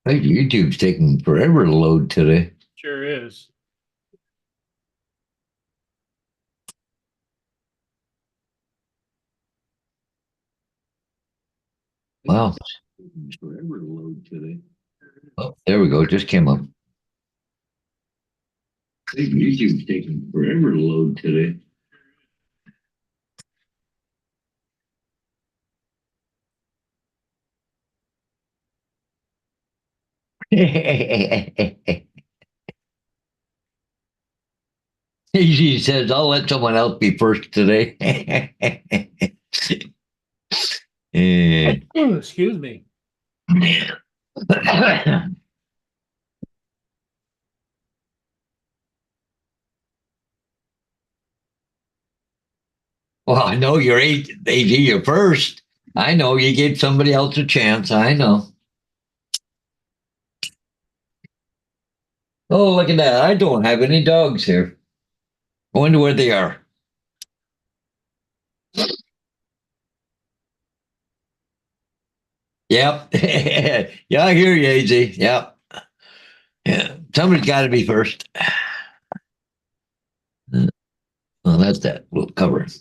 Hey, YouTube's taking forever to load today. Sure is. Wow. Forever to load today. Oh, there we go. It just came up. Hey, YouTube's taking forever to load today. He says, I'll let someone else be first today. Eh. Excuse me. Well, I know you're eight, AG, you're first. I know you gave somebody else a chance. I know. Oh, look at that. I don't have any dogs here. I wonder where they are. Yep. Yeah, I hear you, AZ. Yep. Yeah. Somebody's got to be first. Well, that's that. We'll cover it.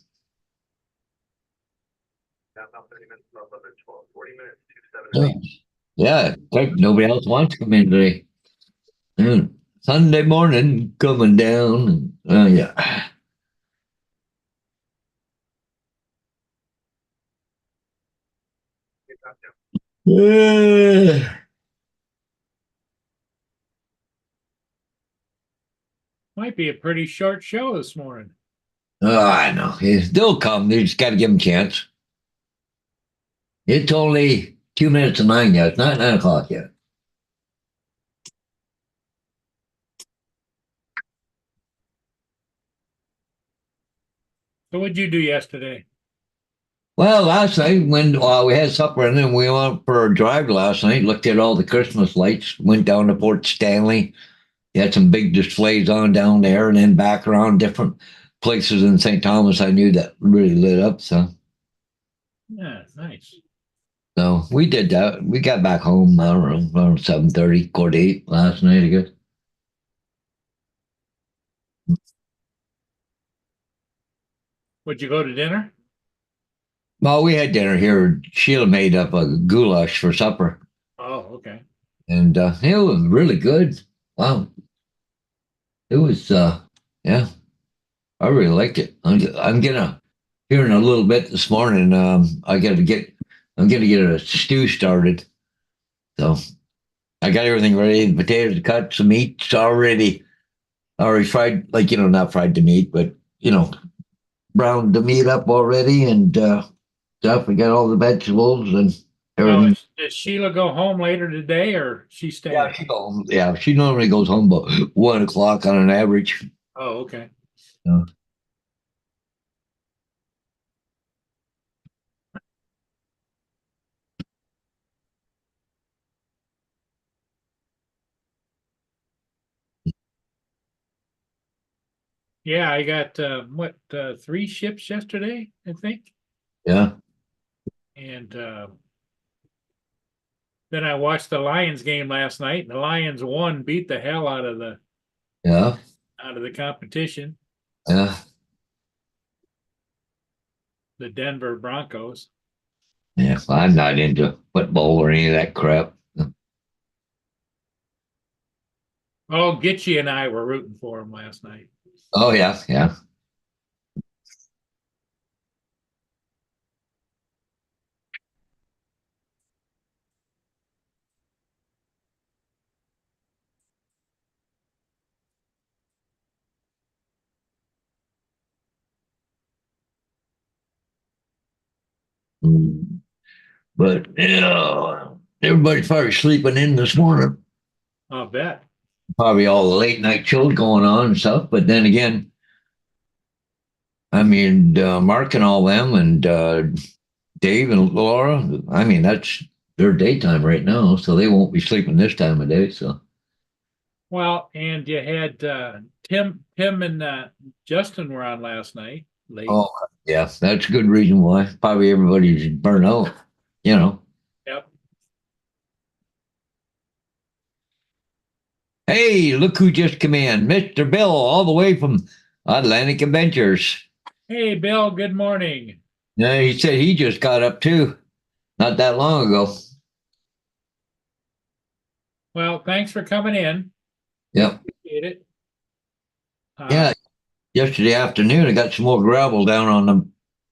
Oh, yeah. Nobody else wants to come in today. Mm. Sunday morning coming down. Oh, yeah. Might be a pretty short show this morning. Oh, I know. They'll come. They just got to give them a chance. It's only 2 minutes to 9 yet. It's not 9 o'clock yet. So what'd you do yesterday? Well, last night when we had supper and then we went for a drive last night, looked at all the Christmas lights, went down to Port Stanley. You had some big displays on down there, and then back around different places in St. Thomas. I knew that really lit up. Yeah, nice. So we did that. We got back home around 7:30, quarter to 8 last night, I guess. Would you go to dinner? Well, we had dinner here. Sheila made up a goulash for supper, Oh, okay. and it was really good. Wow, it was. Yeah, I really liked it. I'm gonna here in a little bit this morning. I'm gonna get a stew started. So I got everything ready. The potatoes cut, some meat's already fried, like not fried the meat, but browned the meat up already and stuff. We got all the vegetables and Now, everything. does Sheila go home later today or she's Yeah, staying? she goes. Yeah, she normally goes home about 1 o'clock on an average. Oh, okay. Yeah. Yeah, I got three ships yesterday, I think. Yeah. And then I watched the Lions game last night, and the Lions won, beat the hell Yeah. out of the competition, Yeah. the Denver Broncos. Yeah. Well, I'm not into football or any of that crap. Oh, Gitchy and I were rooting for him last night. Oh yeah. Yeah. Mm. But everybody's probably sleeping in this morning. I'll bet. Probably all the late night shows going on and stuff. But then again, I mean, Mark and all them and Dave and Laura, I mean, that's their daytime right now, so they won't be sleeping this time of day. So, Well, and you had Tim and Justin were on last night late. oh, yeah, that's a good reason why. Probably everybody's burnt out, you know. Yep. Hey, look who just came in. Mr. Bill, all the way from Atlantic Adventures. Hey, Bill, good morning. Yeah, he said he just got up too, not that long ago. Well, thanks for coming in. Yep. Appreciate it. Yeah, yesterday afternoon I got some more gravel down on the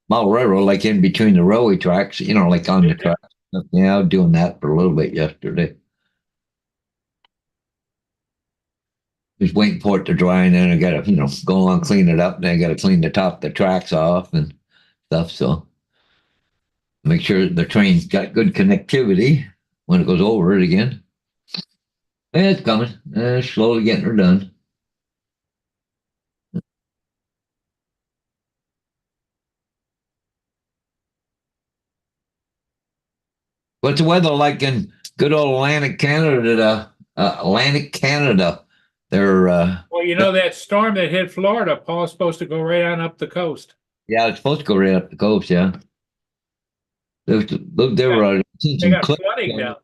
Model Railroad, like in between the railway tracks, like on the track. Yeah, I was doing that for a little bit yesterday. Just waiting for it to dry, and then I gotta, go along, clean it up, and then I gotta clean the top of the tracks off and stuff. So make sure the train's got good connectivity when it goes over it again. Yeah, it's coming. Slowly getting her done. What's the weather like in good old Atlantic Canada? Atlantic Canada. They're Well, you know that storm that hit Florida, Paul's supposed to go right on up the coast. yeah, it's supposed to go right up the coast. Yeah, look, there Yeah, were seen they some got clips. flooding down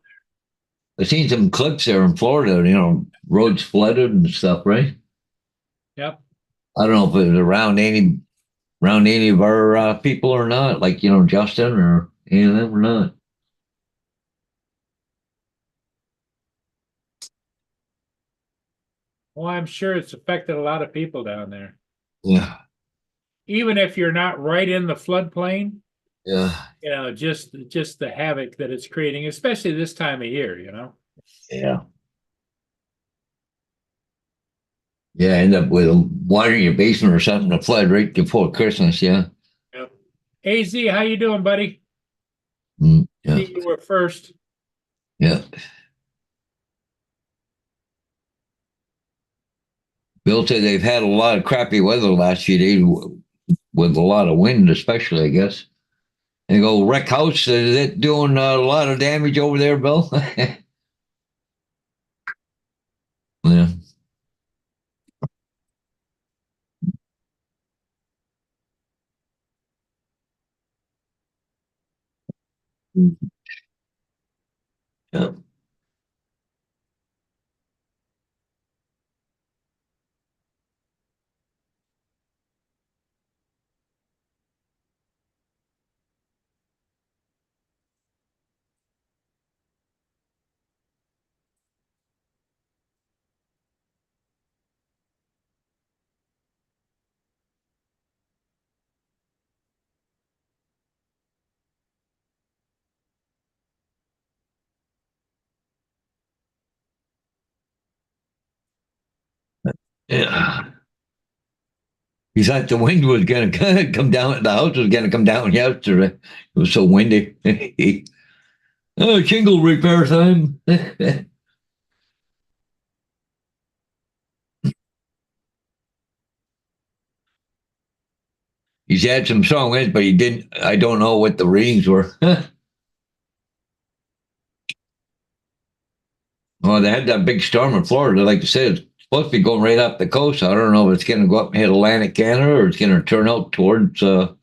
I've seen some clips there in Florida. Roads flooded and stuff, right? there. Yep. I don't know if it was around any of our people or not, like Justin or any of them or not. Well, I'm sure it's affected a lot of people down there. Yeah, Even if you're not right in the floodplain, yeah, just the havoc that it's creating, especially this time of year. yeah. Yeah, end up with water in your basement or something to flood right before Christmas. Yeah. Yep. AZ, how you doing, buddy? Yeah. See, you were first. Yeah. Bill said they've had a lot of crappy weather the last few days with a lot of wind, especially, I guess. And they go, wreck house, is it doing a lot of damage over there, Bill? Yeah. Yeah. Yeah. He thought the wind was going to come down. The house was going to come down yesterday. It was so windy. Oh, shingle repair time. He's had some strong winds, but he didn't. I don't know what the readings were. Well, they had that big storm in Florida. Like I said, it's supposed to be going right up the coast. I don't know if it's going to go up and hit Atlantic Canada or it's going to turn out towards the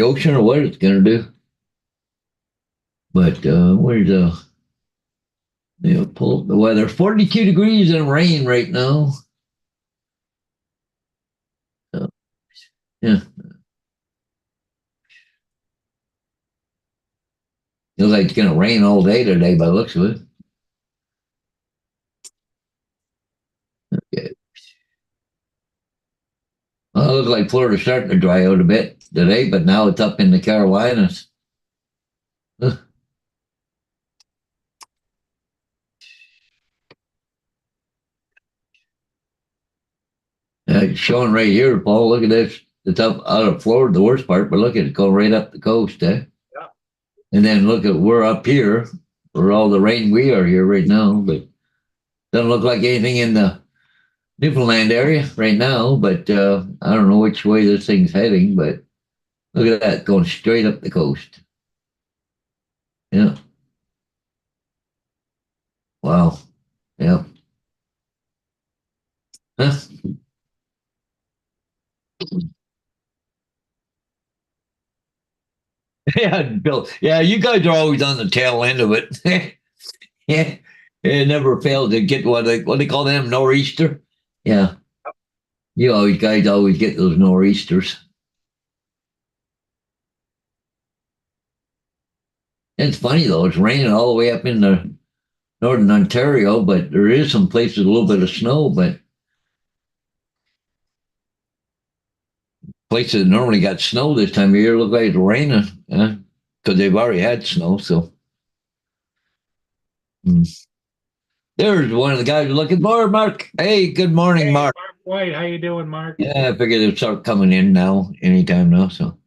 ocean or what it's going to do. But where's pull up the weather? 42 degrees and rain right now. So, yeah, feels like it's going to rain all day today by the looks of it. Okay. Well, it looks like Florida's starting to dry out a bit today, but now it's up in the Carolinas. It's showing right here, Paul. Look at this. It's up out of Florida, the worst part, but look at it going right up the coast, eh? Yeah. And then look at we're up here for all the rain we are here right now, but doesn't look like anything in the Newfoundland area right now. But I don't know which way this thing's heading, but look at that going straight up the coast. Yeah. Wow. Yeah. Huh? Yeah, Bill. Yeah, you guys are always on the tail end of it. Yeah. It never failed to get what they call them nor'easter. Yeah, you always guys always get those nor'easters. It's funny though; it's raining all the way up in the northern Ontario, but there is some places a little bit of snow. But places that normally got snow this time of year look like it's raining, because they've already had snow. So hmm. There's one of the guys we're looking for, Mark. Hey, good morning, Hey, Mark. Mark White, how you doing, Mark? Yeah, I figured they'd start coming in now, anytime now. So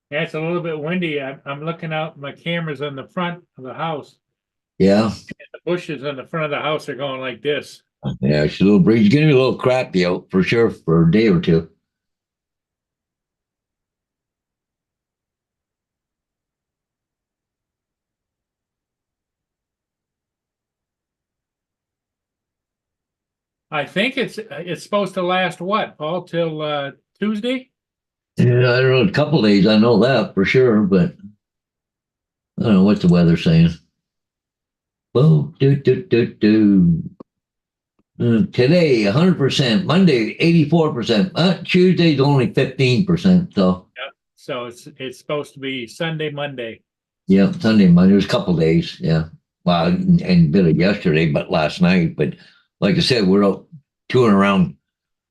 Yeah, it's a little bit windy. I'm looking out, my camera's on the front of the house. yeah, The bushes in the front of the house are going like this. yeah, it's a little breeze. It's gonna be a little crappy out for sure for a day or two. I think it's supposed to last what, Paul, till Tuesday? Yeah, I don't know, a couple days. I know that for sure, but I don't know what the weather's saying. Well, do. Today, 100%. Monday, 84%. Tuesday's only 15%. So, Yep. So it's supposed to be Sunday, Monday. yeah, Sunday, Monday. It was a couple days. Yeah. Well, and a bit of yesterday, but last night. But like I said, we're out touring around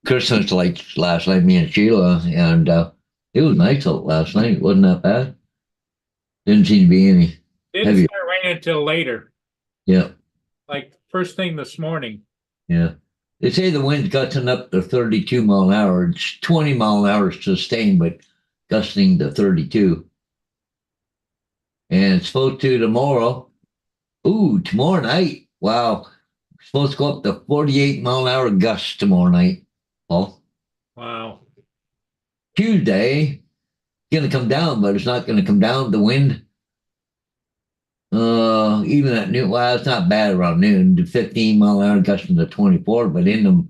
Christmas lights last night, me and Sheila, and it was nice out last night. It wasn't that bad. Didn't seem to be any Didn't heavy. start raining until later, Yeah. like first thing this morning. Yeah. They say the wind's gusting up to 32 mile an hour. It's 20 mile an hour sustained, but gusting to 32. And it's supposed to tomorrow. Ooh, tomorrow night. Wow. Supposed to go up to 48 mile an hour gusts tomorrow night. Oh, Wow. Tuesday, going to come down, but it's not going to come down. The wind, even at noon, well, it's not bad around noon, to 15 mile an hour gusting to 24, but in them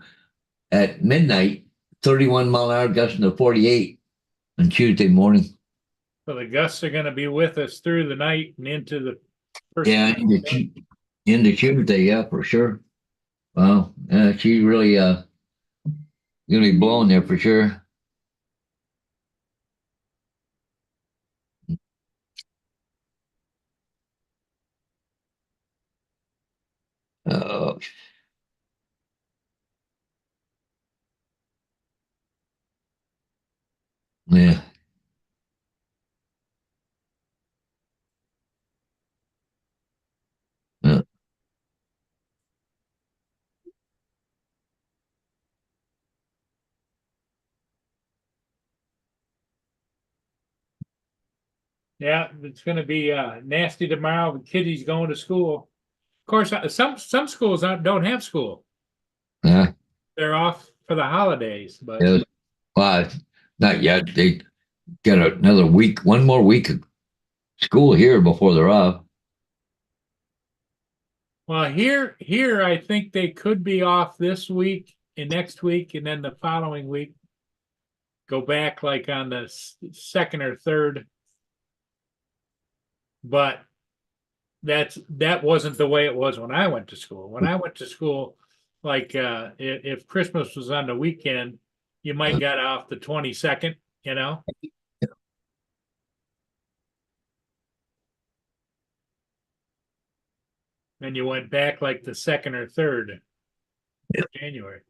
at midnight, 31 mile an hour gusting to 48 on Tuesday morning. So the gusts are gonna be with us through the night and into the first. Yeah, into Tuesday, yeah, for sure. Wow, she really gonna be blowing there for sure. Uh, yeah, yeah, Yeah, it's gonna be nasty tomorrow. The kiddies going to school. Of course, some schools don't have school. yeah. They're off for the holidays, but Yeah. Well, not yet. They got another week, one more week of school here before they're off. well, here I think they could be off this week and next week, and then the following week go back like on the second or third. But that wasn't the way it was when I went to school. When I went to school, like if Christmas was on the weekend, you might get off the 22nd, you know, and you went back like the second or third of January.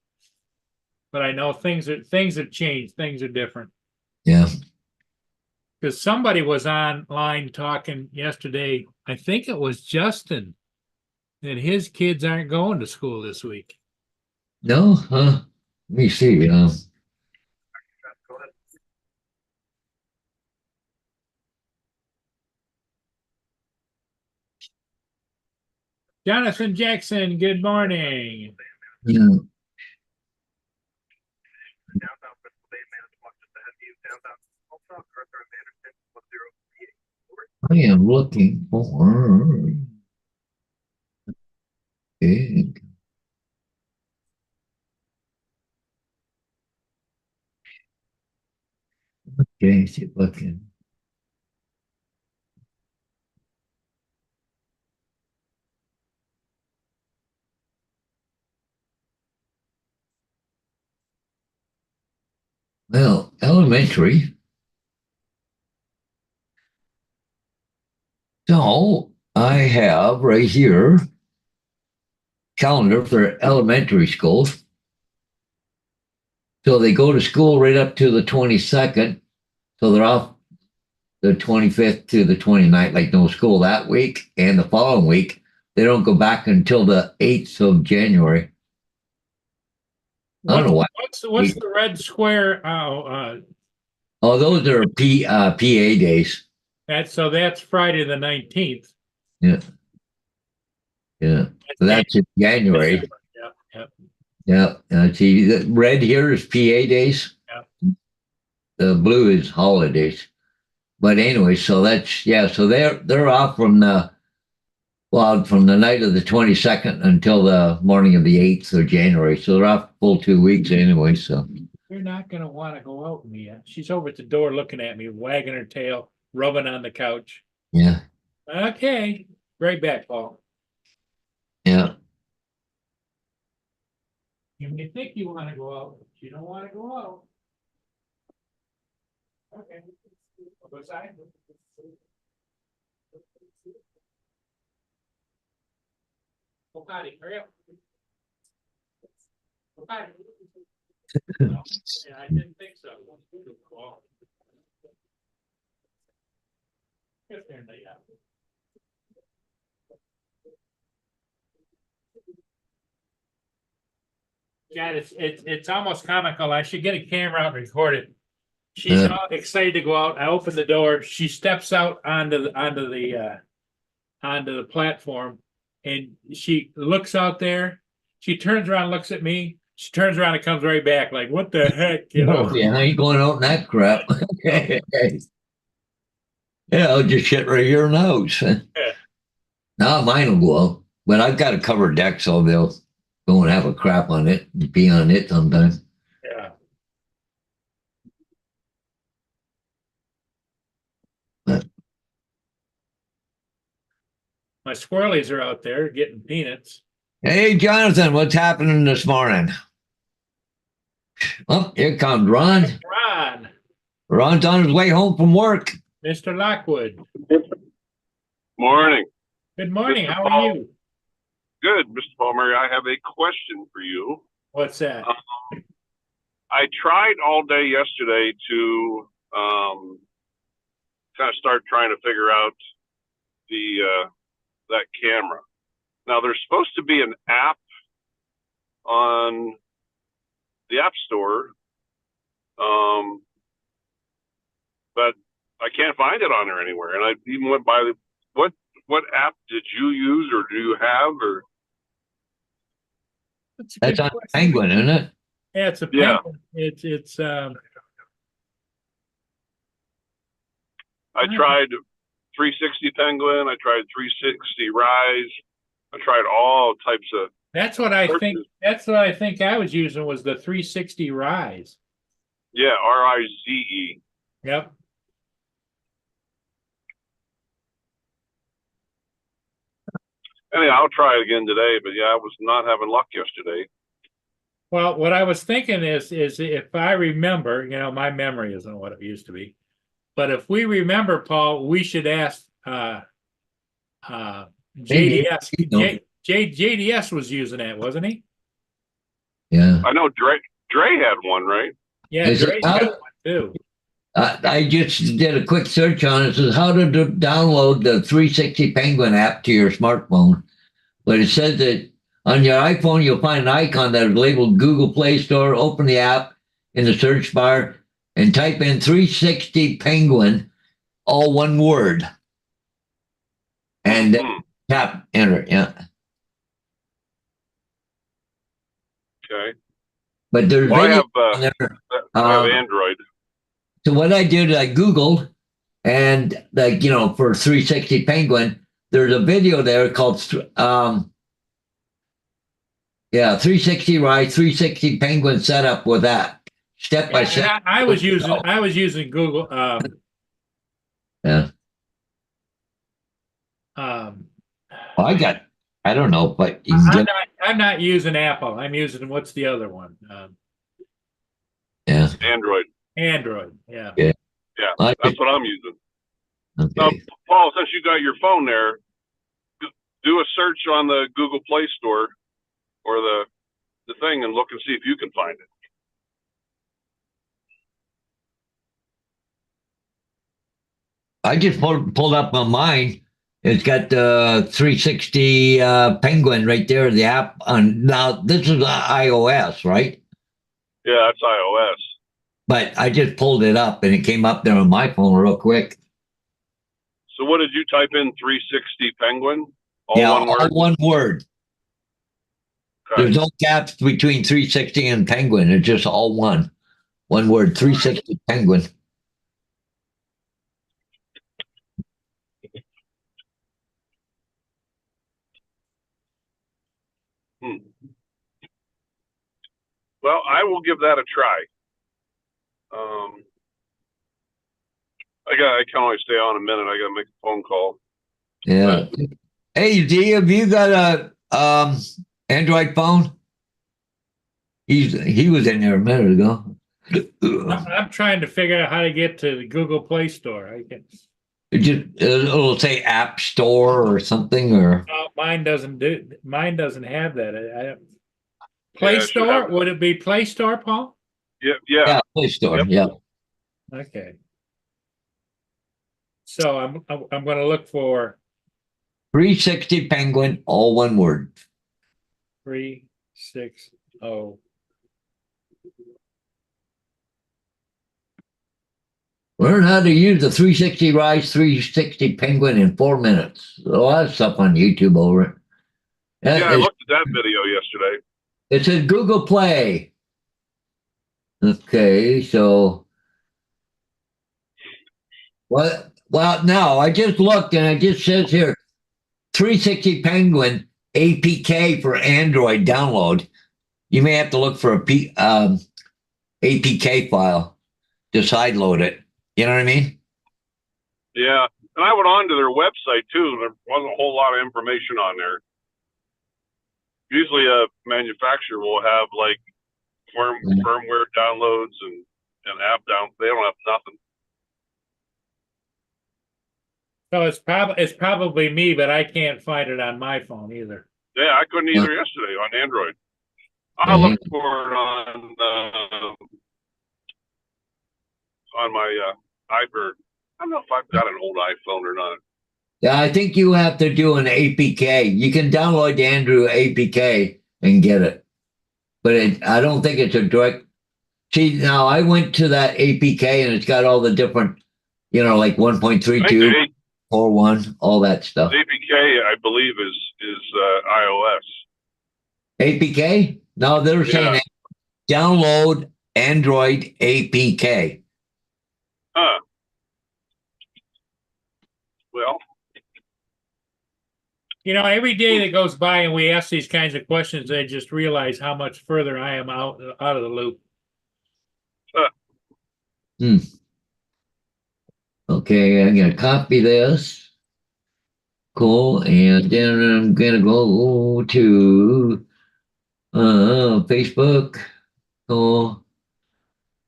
But I know things have changed, things are different. Yeah. Because somebody was online talking yesterday, I think it was Justin, that his kids aren't going to school this week. No, huh? Let me see. Jonathan Jackson, good morning. Yeah, Downtown Pennsylvania man as much as the head view downtown Tulsa. Arthur and Anderson 10 I am looking for big. Okay, see if I can. Well, elementary. So I have right here calendar for elementary schools. So they go to school right up to the 22nd. So they're off the 25th to the 29th, like no school that week. And the following week, they don't go back until the 8th of January. I don't know why. What's the red square? Oh, those are PA days. That's Friday the 19th. Yeah. Yeah. So that's in January. Yeah. Yeah. See, the red here is PA days. Yeah. The blue is holidays. But anyway, so that's so they're off from the night of the 22nd until the morning of the 8th of January. So they're off full 2 weeks anyway. So You're not gonna want to go out, Mia. She's over at the door looking at me, wagging her tail, rubbing on the couch. yeah. Okay. Right back, Paul. Yeah. You may think you want to go out, but you don't want to go out. Okay. Go outside. Go potty, hurry up. Go potty. No, yeah, I didn't think so. Well, get there, yeah. God, it's almost comical. I should get a camera out and record it. She's all excited to go out. I open the door. She steps out onto the platform, and she looks out there. She turns around, looks at me. She turns around and comes right back, like, "What the heck?" You know? Oh, yeah, I ain't going out in that crap. Yeah, I'll just shit right here in the house. Yeah. Now mine will go out, but I've got a covered deck, so they'll go and have a crap on it and pee on it sometimes. Yeah. My squirrelies are out there getting peanuts. Hey, Jonathan, what's happening this morning? Oh, here comes Ron. Ron, Ron's on his way home from work. Mr. Lockwood. Morning. Good morning. Mr. How are Paul. you? Good, Mr. Palmer. I have a question for you. What's that? I tried all day yesterday to kind of start trying to figure out that camera. Now, there's supposed to be an app on the App Store, but I can't find it on there anywhere. And I even went by what app did you use or do you have? Or That's on Penguin, isn't it? Yeah, it's a Yeah. penguin. It's I tried 360 Penguin. I tried 360 Rise. I tried all types of. that's what I think. That's what I think I was using was the 360 Rise. Yeah, RIZE. Yep. Anyhow, I'll try it again today. But yeah, I was not having luck yesterday. Well, what I was thinking is if I remember, my memory isn't what it used to be, but if we remember, Paul, we should ask JDS. JDS was using that, wasn't he? Yeah. I know Dre had one, right? Yeah, Is it Dre's got out? one too. I just did a quick search on it. It says how to download the 360 Penguin app to your smartphone. But it says that on your iPhone, you'll find an icon that is labeled Google Play Store. Open the app in the search bar and type in 360 Penguin, all one word. And tap enter. Yeah. Okay. But there's Well, video on there. I have Android. So what I did, I Googled, and like, for 360 Penguin, there's a video there called 360 Ride, 360 Penguin setup with that step by Yeah, and step. I was using Google. Yeah. Well, I don't know, but you can get, I'm not using Apple. I'm using what's the other one? yeah. Android. Android. Yeah. Yeah. Yeah, I that's what I'm using. Now, Okay. Paul, since you got your phone there, do a search on the Google Play Store or the thing and look and see if you can find it. I just pulled up on mine. It's got the 360 Penguin right there, the app. Now, this is iOS, right? Yeah, that's iOS. But I just pulled it up and it came up there on my phone real quick. So what did you type in? 360 Penguin? All Yeah, one word? all one word. Okay. There's no gaps between 360 and Penguin. It's just all one. One word, 360 Penguin. Hmm. Well, I will give that a try. I can only stay on a minute. I got to make a phone call. Yeah. Hey, D, have you got a Android phone? He was in there a minute ago. I'm trying to figure out how to get to the Google Play Store. I can. It'll say App Store or something, or Mine doesn't have that. Play Yeah, it should Store? have- Would it be Play Store, Paul? Yeah. yeah, Play Store. Yep. Yeah. Okay. So I'm going to look for 360 Penguin, all one word. 360. Learn how to use the 360 Rise 360 Penguin in 4 minutes. A lot of stuff on YouTube over it. Yeah, I looked at that video yesterday. It says Google Play. Okay, so well, now I just looked and it just says here 360 Penguin APK for Android download. You may have to look for a APK file to sideload it. You know what I mean? Yeah. And I went on to their website too. There wasn't a whole lot of information on there. Usually a manufacturer will have like firmware downloads and app down. They don't have nothing. So it's probably me, but I can't find it on my phone either. Yeah, I couldn't either yesterday on Android. I'll look for it on my iBird. I don't know if I've got an old iPhone or not. Yeah, I think you have to do an APK. You can download the Android APK and get it, but I don't think it's a direct. See, now I went to that APK and it's got all the different, like 1.32, 4.1, all that stuff. APK, I believe, is iOS. APK? No, they're saying download Android APK. Huh. Well, every day that goes by and we ask these kinds of questions, I just realize how much further I am out of the loop. Okay, I'm going to copy this. Cool. And then I'm going to go to Facebook. Cool.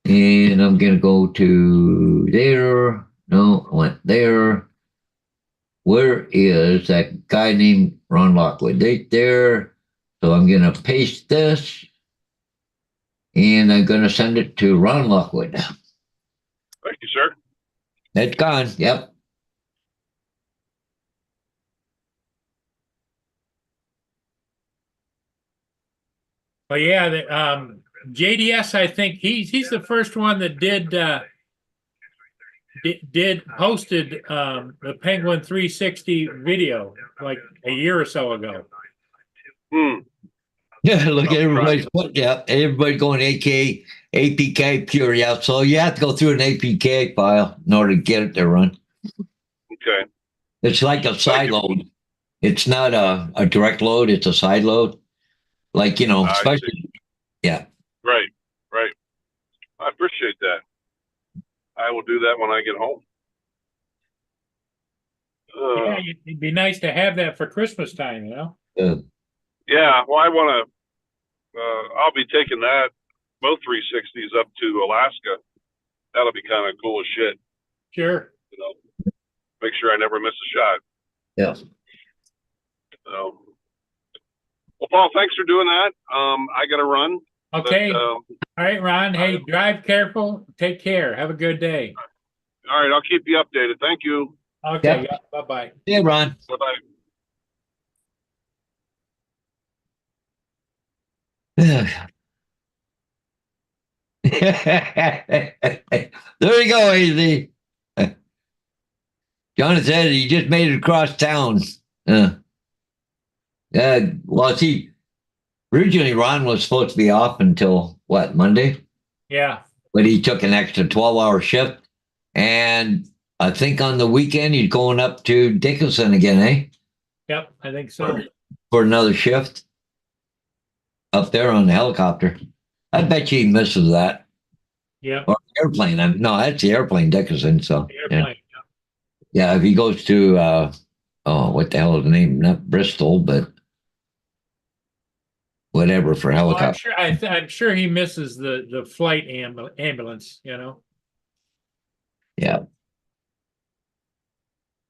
And I'm going to go to there. No, I went there. Where is that guy named Ron Lockwood? Right there. So I'm going to paste this. And I'm going to send it to Ron Lockwood. Thank you, sir. It's gone. Yep. But yeah, JDS, I think he's the first one that posted the Penguin 360 video like a year or so ago. Yeah, look at I'll everybody's foot. Yeah, everybody going APK pure. Yeah, so you have to go through an APK file in order to get it to run. Okay. It's like a Thank side you. load. It's not a direct load. It's a side load. Like, I see. especially, yeah. Right. Right. I appreciate that. I will do that when I get home. Yeah, it'd be nice to have that for Christmas time, you know? Yeah. Well, I want to. I'll be taking that both 360s up to Alaska. That'll be kind of cool as shit. Sure. Make sure I never miss a shot. Yeah. So, well, Paul, thanks for doing that. I got to run. Okay. But, All right, Ron. Hey, drive careful. Take care. Have a good day. all right. I'll keep you updated. Thank you. Okay. Yep. Bye-bye. Yeah, Ron. Bye-bye. There you go, AZ. John said he just made it across town. Well, see, originally Ron was supposed to be off until what, Monday? Yeah. But he took an extra 12-hour shift. And I think on the weekend he's going up to Dickinson again, eh? Yep, I think so. For another shift up there on the helicopter. I bet you he misses that. Yeah. Or airplane. No, that's the airplane, Dickinson. So Airplane. yeah, if he goes to what the hell is the name? Not Bristol, but whatever for Well, helicopter. I'm sure he misses the flight ambulance, you know. Yeah.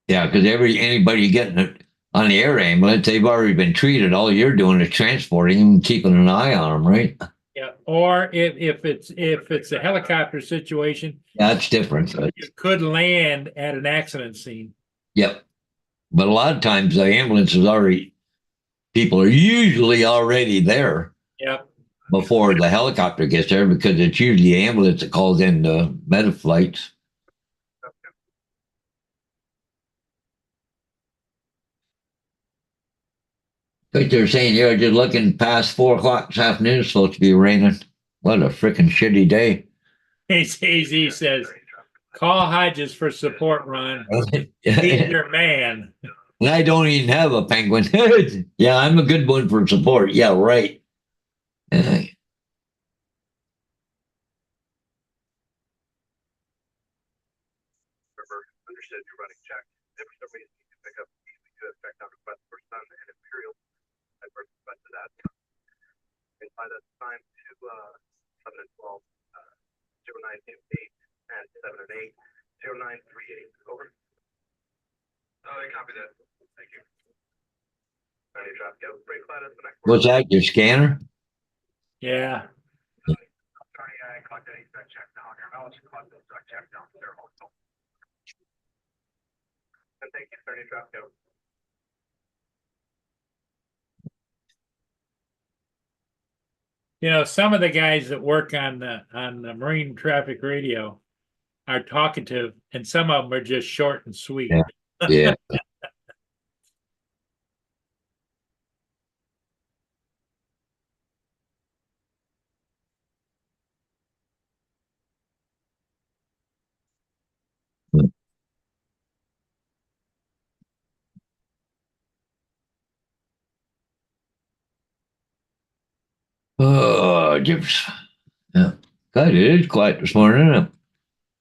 Yeah, because anybody getting it on the air ambulance, they've already been treated. All you're doing is transporting them, keeping an eye on them, right? Yeah. Or if it's a helicopter situation, Yeah, that's different. you could land at an accident scene. Yep. But a lot of times the ambulance is already, people are usually already there. Yep. Before the helicopter gets there, because it's usually the ambulance that calls in the med flights. But they're saying here, just looking past 4 o'clock this afternoon, it's supposed to be raining. What a freaking shitty day. AZ says, call Hodges for support, Ron. He's your man. And I don't even have a penguin. Yeah, I'm a good one for support. Yeah, right. Understood you're running check. If for some reason you can pick up easily to effect on request for Sun and Imperial, I first requested that. And by that time to 7 and 12, 0928 and 7 and 8, 0938. Over. I copy that. Thank you. Any drop, go. Break flat at the next one. What's that, your scanner? Yeah. Sorry, I caught that exact check now. I'll just caught those check down there also. And thank you, Attorney Drop, go. You know, some of the guys that work on the marine traffic radio are talkative, and some of them are just short and sweet. Yeah. Oh, Jefferson. Yeah. God, it is quiet this morning, isn't it?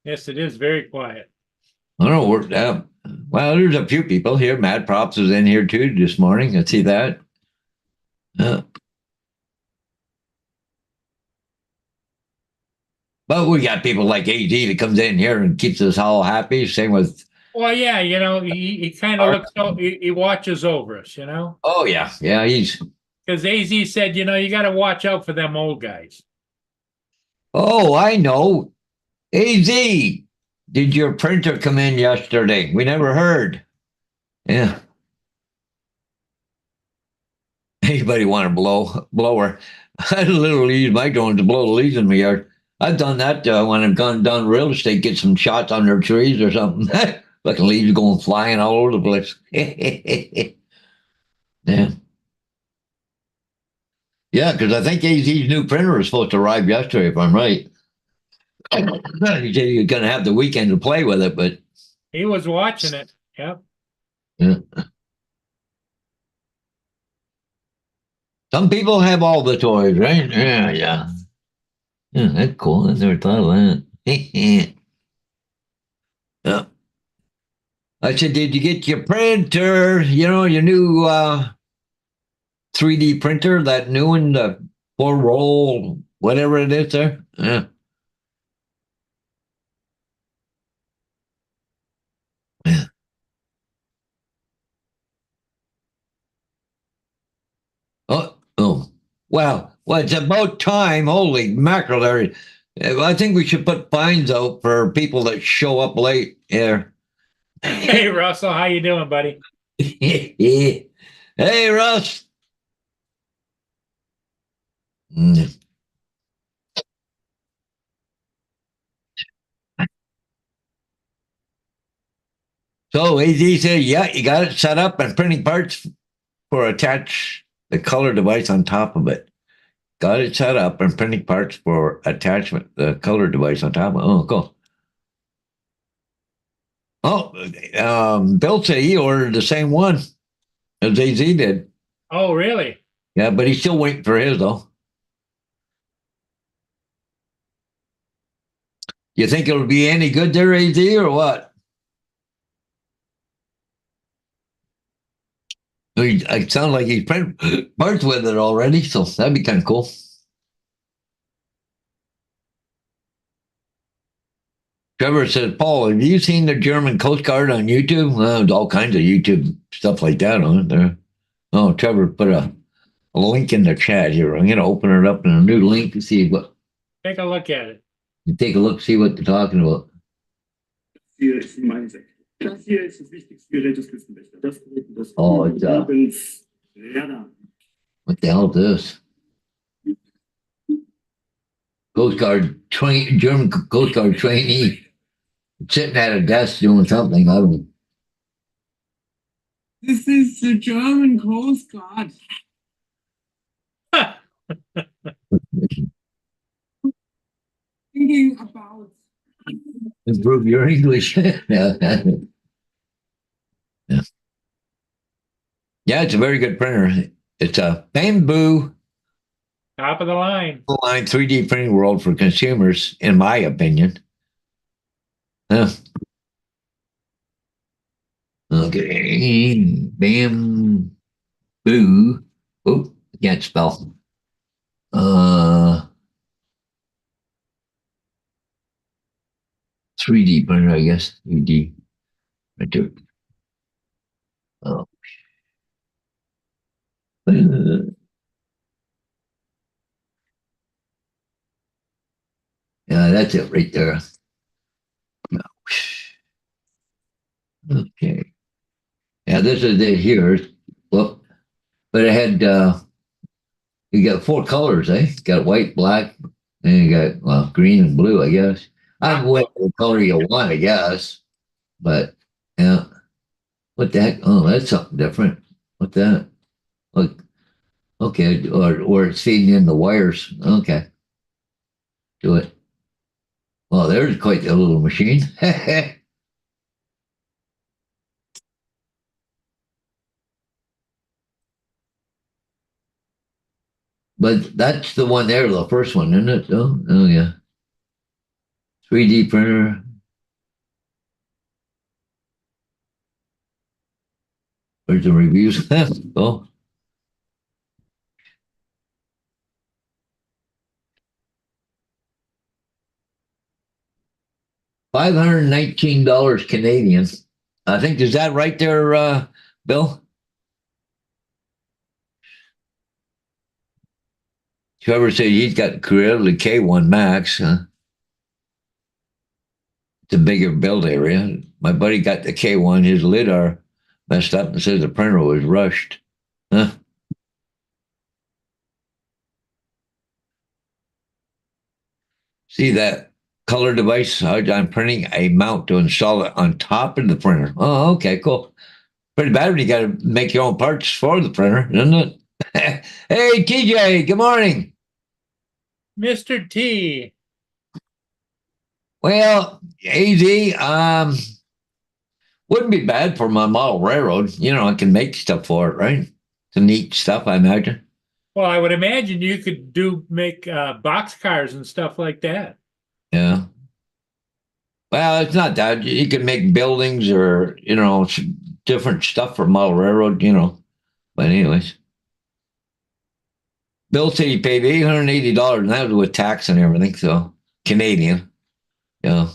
Yes, it is very quiet. I don't know where that. Well, there's a few people here. Mad Props is in here too this morning. I see that. But we got people like AD that comes in here and keeps us all happy. Same with. Well, yeah, you know, he kind of looks, he watches over us, you know. Oh yeah, he's. Because AZ said, you know, you got to watch out for them old guys. Oh, I know. AZ, did your printer come in yesterday? We never heard. Yeah. Anybody want to blower? I literally use my drone to blow the leaves in my yard. I've done that when I've gone down real estate, get some shots on their trees or something. Fucking leaves going flying all over the place. Yeah. Yeah, because I think AZ's new printer was supposed to arrive yesterday, if I'm right. He said he was going to have the weekend to play with it, but He was watching it. Yep. yeah. Some people have all the toys, right? Yeah, yeah. Yeah, that's cool. I never thought of that. Yeah. I said, did you get your printer? Your new 3D printer, that new one, the 4-roll, whatever it is there? Yeah. Yeah. Oh. Wow. Well, it's about time. Holy mackerel. I think we should put fines out for people that show up late here. Hey, Russell, how you doing, buddy? Hey, Russ. Mm. So AZ said, yeah, you got it set up and printing parts for attach the color device on top of it. Got it set up and printing parts for attachment, the color device on top of it. Oh, cool. Oh, Bill said he ordered the same one as AZ did. Oh, really? Yeah, but he's still waiting for his, though. You think it'll be any good there, AZ, or what? It sounds like he's printing parts with it already, so that'd be kind of cool. Trevor says, Paul, have you seen the German Coast Guard on YouTube? Well, all kinds of YouTube stuff like that on it there. Oh, Trevor put a link in the chat here. I'm going to open it up in a new link to see what. Take a look at it. You take a look, see what they're talking about. Hier ist die Mindset. Das hier ist das wichtigste Gerät des Küstenwächters. Das Gerät, das Oh, it's Radar. what the hell is this? Coast Guard German Coast Guard trainee sitting at a desk doing something. I don't know. This is the German Coast Guard. Thinking about Improve your English. Yeah. Yeah, it's a very good printer. It's a Bamboo Top of the line. line 3D printing world for consumers, in my opinion. Okay, Bamboo. Oh, I can't spell. 3D printer, I guess. 3D printer. Oh. Yeah, that's it right there. Okay. Yeah, this is it here. Well, but it had you got 4 colors, eh? Got white, black, and you got green and blue, I guess. I'm whatever color you want, I guess. But yeah. What the heck? Oh, that's something different. What that? Look. Okay, or it's feeding in the wires. Okay. Do it. Well, there's quite a little machine. But that's the one there, the first one, isn't it? Oh yeah. 3D printer. Where's the reviews? Oh. $519 Canadian. I think, is that right there, Bill? Trevor said he's got Creatively K1 Max. It's a bigger build area. My buddy got the K1. His lidar messed up and says the printer was rushed. Huh? See that color device? I'm printing a mount to install it on top of the printer. Oh, okay, cool. Pretty bad when you got to make your own parts for the printer, isn't it? Hey, TJ, good morning. Mr. T. Well, AZ, wouldn't be bad for my model railroad. You know, I can make stuff for it, right? Some neat stuff, I imagine. Well, I would imagine you could make box cars and stuff like that. Yeah. Well, it's not that. You can make buildings or, you know, different stuff for model railroad, you know. But anyways, Bill said he paid $880, and that was with tax and everything. So Canadian. Yeah.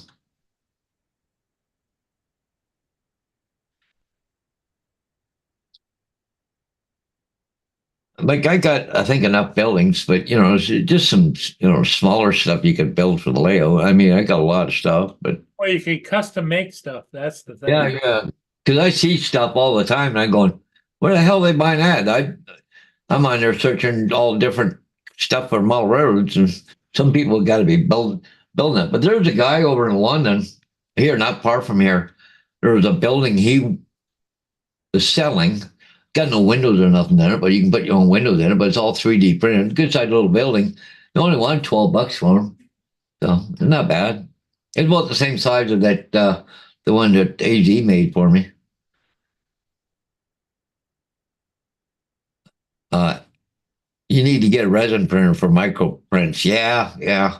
Like I got, I think enough buildings, but you know, it's just some, you know, smaller stuff you could build for the layout. I mean, I got a lot of stuff, but Well, you could custom make stuff. That's the thing. yeah, yeah. Because I see stuff all the time, and I'm going, where the hell are they buying that? I'm on there searching all different stuff for model railroads, and some people got to be building it. But there's a guy over in London, here, not far from here. There was a building he was selling. Got no windows or nothing in it, but you can put your own windows in it. But it's all 3D printed. Good sized little building. They only wanted $12 for them, so it's not bad. It's about the same size of that the one that AZ made for me. Uh, you need to get a resin printer for micro prints. Yeah, yeah.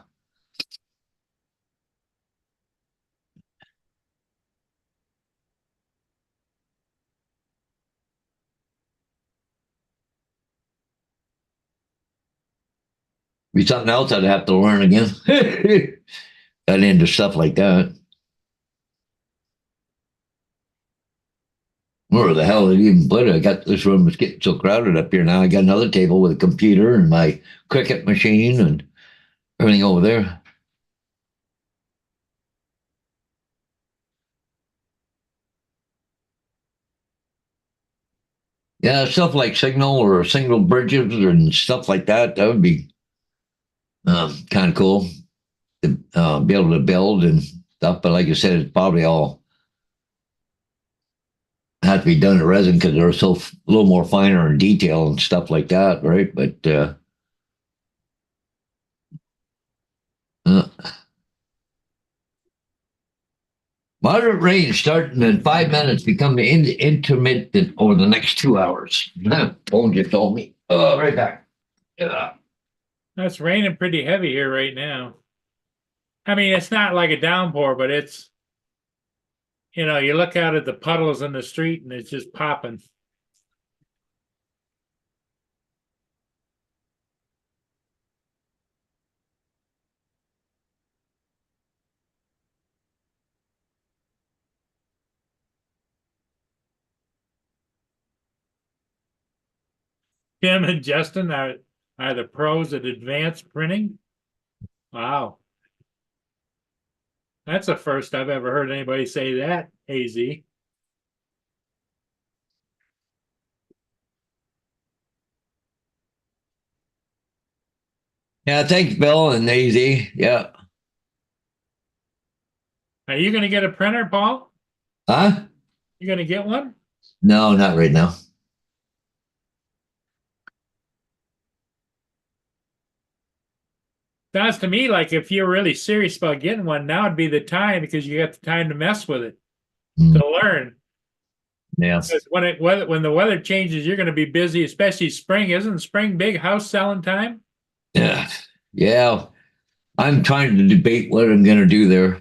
Be something else I'd have to learn again. Got into stuff like that. Where the hell did you even put it? I got this room was getting so crowded up here now. I got another table with a computer and my Cricut machine and everything over there. Yeah, stuff like Signal or Signal Bridges and stuff like that. That would be kind of cool to be able to build and stuff. But like I said, it's probably all have to be done in resin because they're so a little more finer in detail and stuff like that, right? But uh, moderate rain starting in 5 minutes, becoming intermittent over the next 2 hours. Phone just told me. Oh, right back. Yeah. It's raining pretty heavy here right now. I mean, it's not like a downpour, but it's, you look out at the puddles in the street and it's just popping. Tim and Justin are the pros at advanced printing. Wow. That's the first I've ever heard anybody say that, AZ. Yeah, thanks, Bill and AZ. Yeah. Are you going to get a printer, Paul? Huh? You going to get one? No, not right now. Sounds to me like if you're really serious about getting one, now would be the time because you got the time to mess with it, to learn. Yeah. Because when the weather changes, you're going to be busy, especially spring. Isn't spring big house selling time? Yeah. Yeah. I'm trying to debate what I'm going to do there.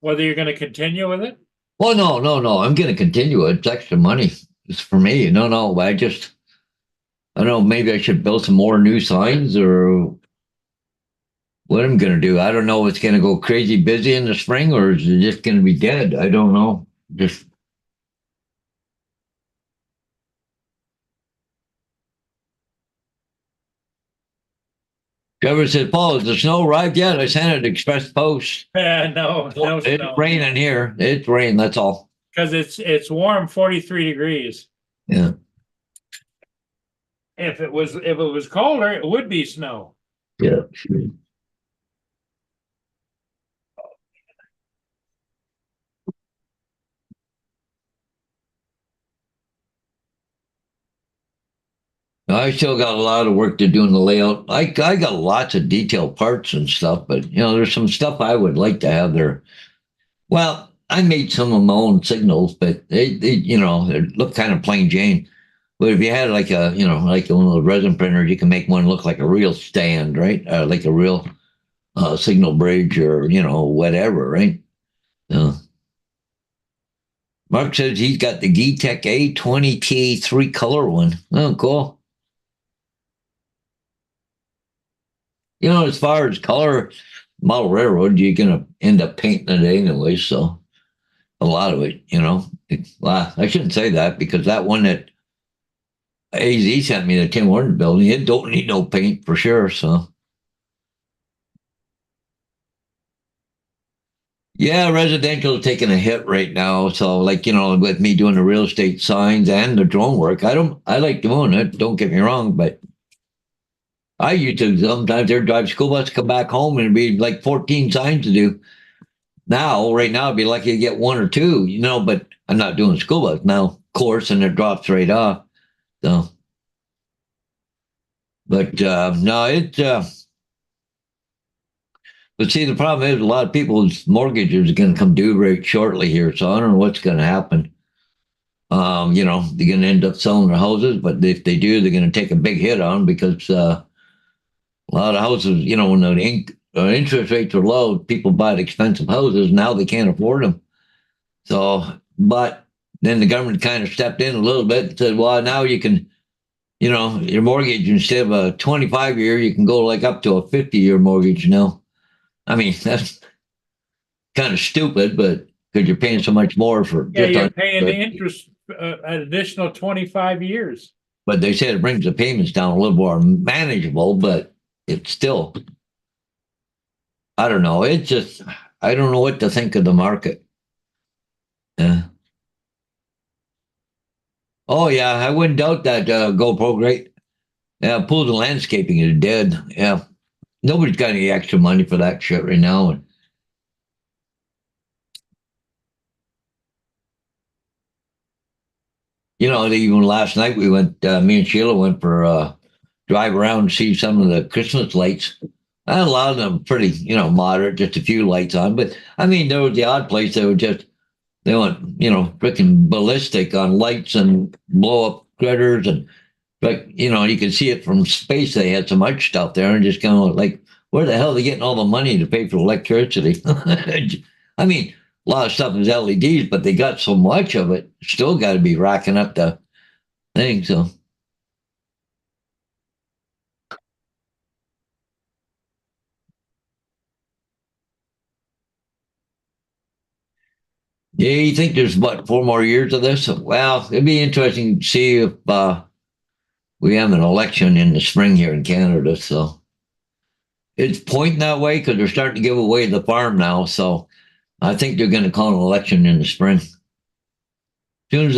Whether you're going to continue with it? Well, no. I'm going to continue it. It's extra money. It's for me. No. I don't know. Maybe I should build some more new signs or what I'm going to do. I don't know if it's going to go crazy busy in the spring or is it just going to be dead. I don't know. Just Trevor said, Paul, has the snow arrived yet? I sent it express post. No It's snow. raining here. It's rain. That's all. Because it's warm, 43 degrees. Yeah. If it was colder, it would be snow. Yeah. Sure. I still got a lot of work to do in the layout. I got lots of detailed parts and stuff, but there's some stuff I would like to have there. Well, I made some of my own signals, but they look kind of plain Jane. But if you had like like one of the resin printers, you can make one look like a real stand, right? Like a real signal bridge or whatever, right? Uh, Mark says he's got the Geetek A20T 3-color one. Oh, cool. As far as color, model railroad, you're gonna end up painting it anyway. So a lot of well, I shouldn't say that because that one that AZ sent me, the Tim Hortons building, it don't need no paint for sure. So yeah, residential is taking a hit right now. So like with me doing the real estate signs and the drone work, I like doing it. Don't get me wrong, but I used to sometimes there drive school bus come back home and it'd be like 14 signs to do. Now, right now, I'd be lucky to get one or two, but I'm not doing school bus now, of course, and it drops right off. So, but no, but see, the problem is a lot of people's mortgages are going to come due right shortly here. So I don't know what's going to happen. They're going to end up selling their houses, but if they do, they're going to take a big hit on because a lot of houses, when the interest rates are low, people buy expensive houses. Now they can't afford them. So, but then the government kind of stepped in a little bit and said, well, now you can, your mortgage, instead of a 25-year, you can go like up to a 50-year mortgage now. I mean, that's kind of stupid, but because you're paying so much more for Yeah, just you're on, paying the interest an additional 25 years. but they said it brings the payments down a little more manageable, but it's still, I don't know. It's just, I don't know what to think of the market. Yeah. Oh yeah, I wouldn't doubt that GoPro great. Yeah, pools and landscaping is dead. Yeah, nobody's got any extra money for that shit right now. And even last night we went. Me and Sheila went for drive around and see some of the Christmas lights. And a lot of them pretty, moderate, just a few lights on. But I mean, there was the odd place that were just they went, freaking ballistic on lights and blow up critters and but you could see it from space. They had so much stuff there, and just kind of like, where the hell are they getting all the money to pay for electricity? I mean, a lot of stuff is LEDs, but they got so much of it. Still got to be racking up the thing. So yeah, you think there's what 4 more years of this? Well, it'd be interesting to see if we have an election in the spring here in Canada. So it's pointing that way because they're starting to give away the farm now. So I think they're going to call an election in the spring. Soon as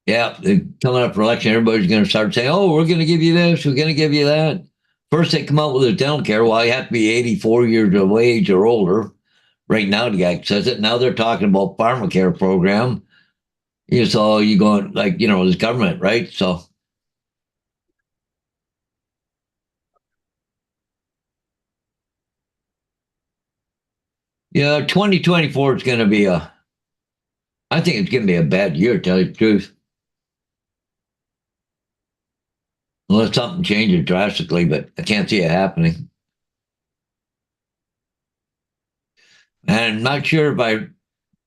yeah, coming up for election, everybody's going to start saying, "Oh, we're going to give you this, we're going to give you that." First, they come out with a dental care. Well, you have to be 84 years of age or older. Right now, the guy says it. Now they're talking about pharmacare program. So you going like this government, right? So yeah, 2024 is going to be a. I think it's going to be a bad year. To tell you the truth, unless something changes drastically, but I can't see it happening. And I'm not sure if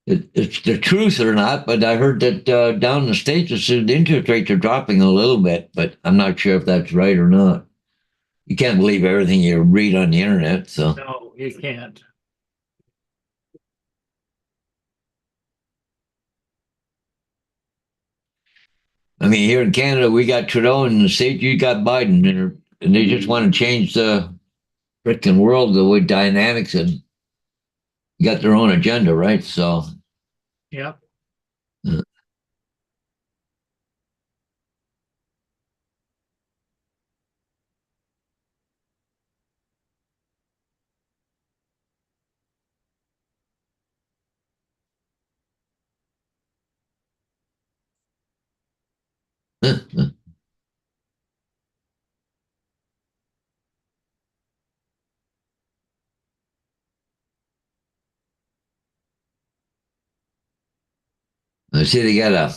it's the truth or not, but I heard that down in the States, the interest rates are dropping a little bit, but I'm not sure if that's right or not. You can't believe everything you read on the internet. So, No, you can't. I mean, here in Canada, we got Trudeau, and in the States, you got Biden, and they just want to change the freaking world, the way dynamics, and got their own agenda, right? So, Yep. uh, I see they got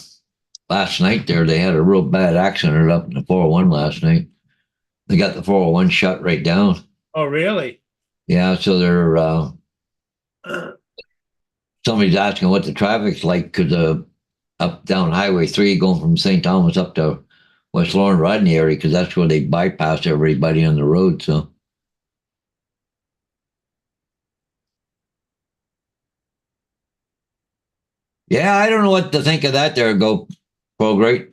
last night there, they had a real bad accident up in the 401 last night. They got the 401 shut right down. Oh, really? Yeah, so they're, somebody's asking what the traffic's like because up down Highway 3 going from St. Thomas up to West Lauren Rodney area because that's where they bypass everybody on the road. So, yeah, I don't know what to think of that there, Go Pro Great.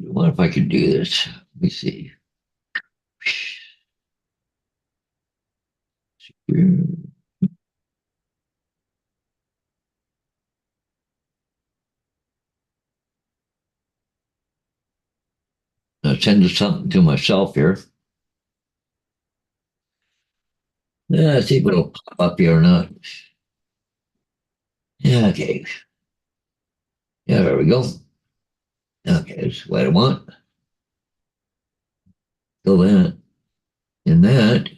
What if I could do this? Let me see. I'll send something to myself here. Yeah, see if it'll pop up here or not. Yeah, okay. Yeah, there we go. Okay, that's what I want. Go that and that.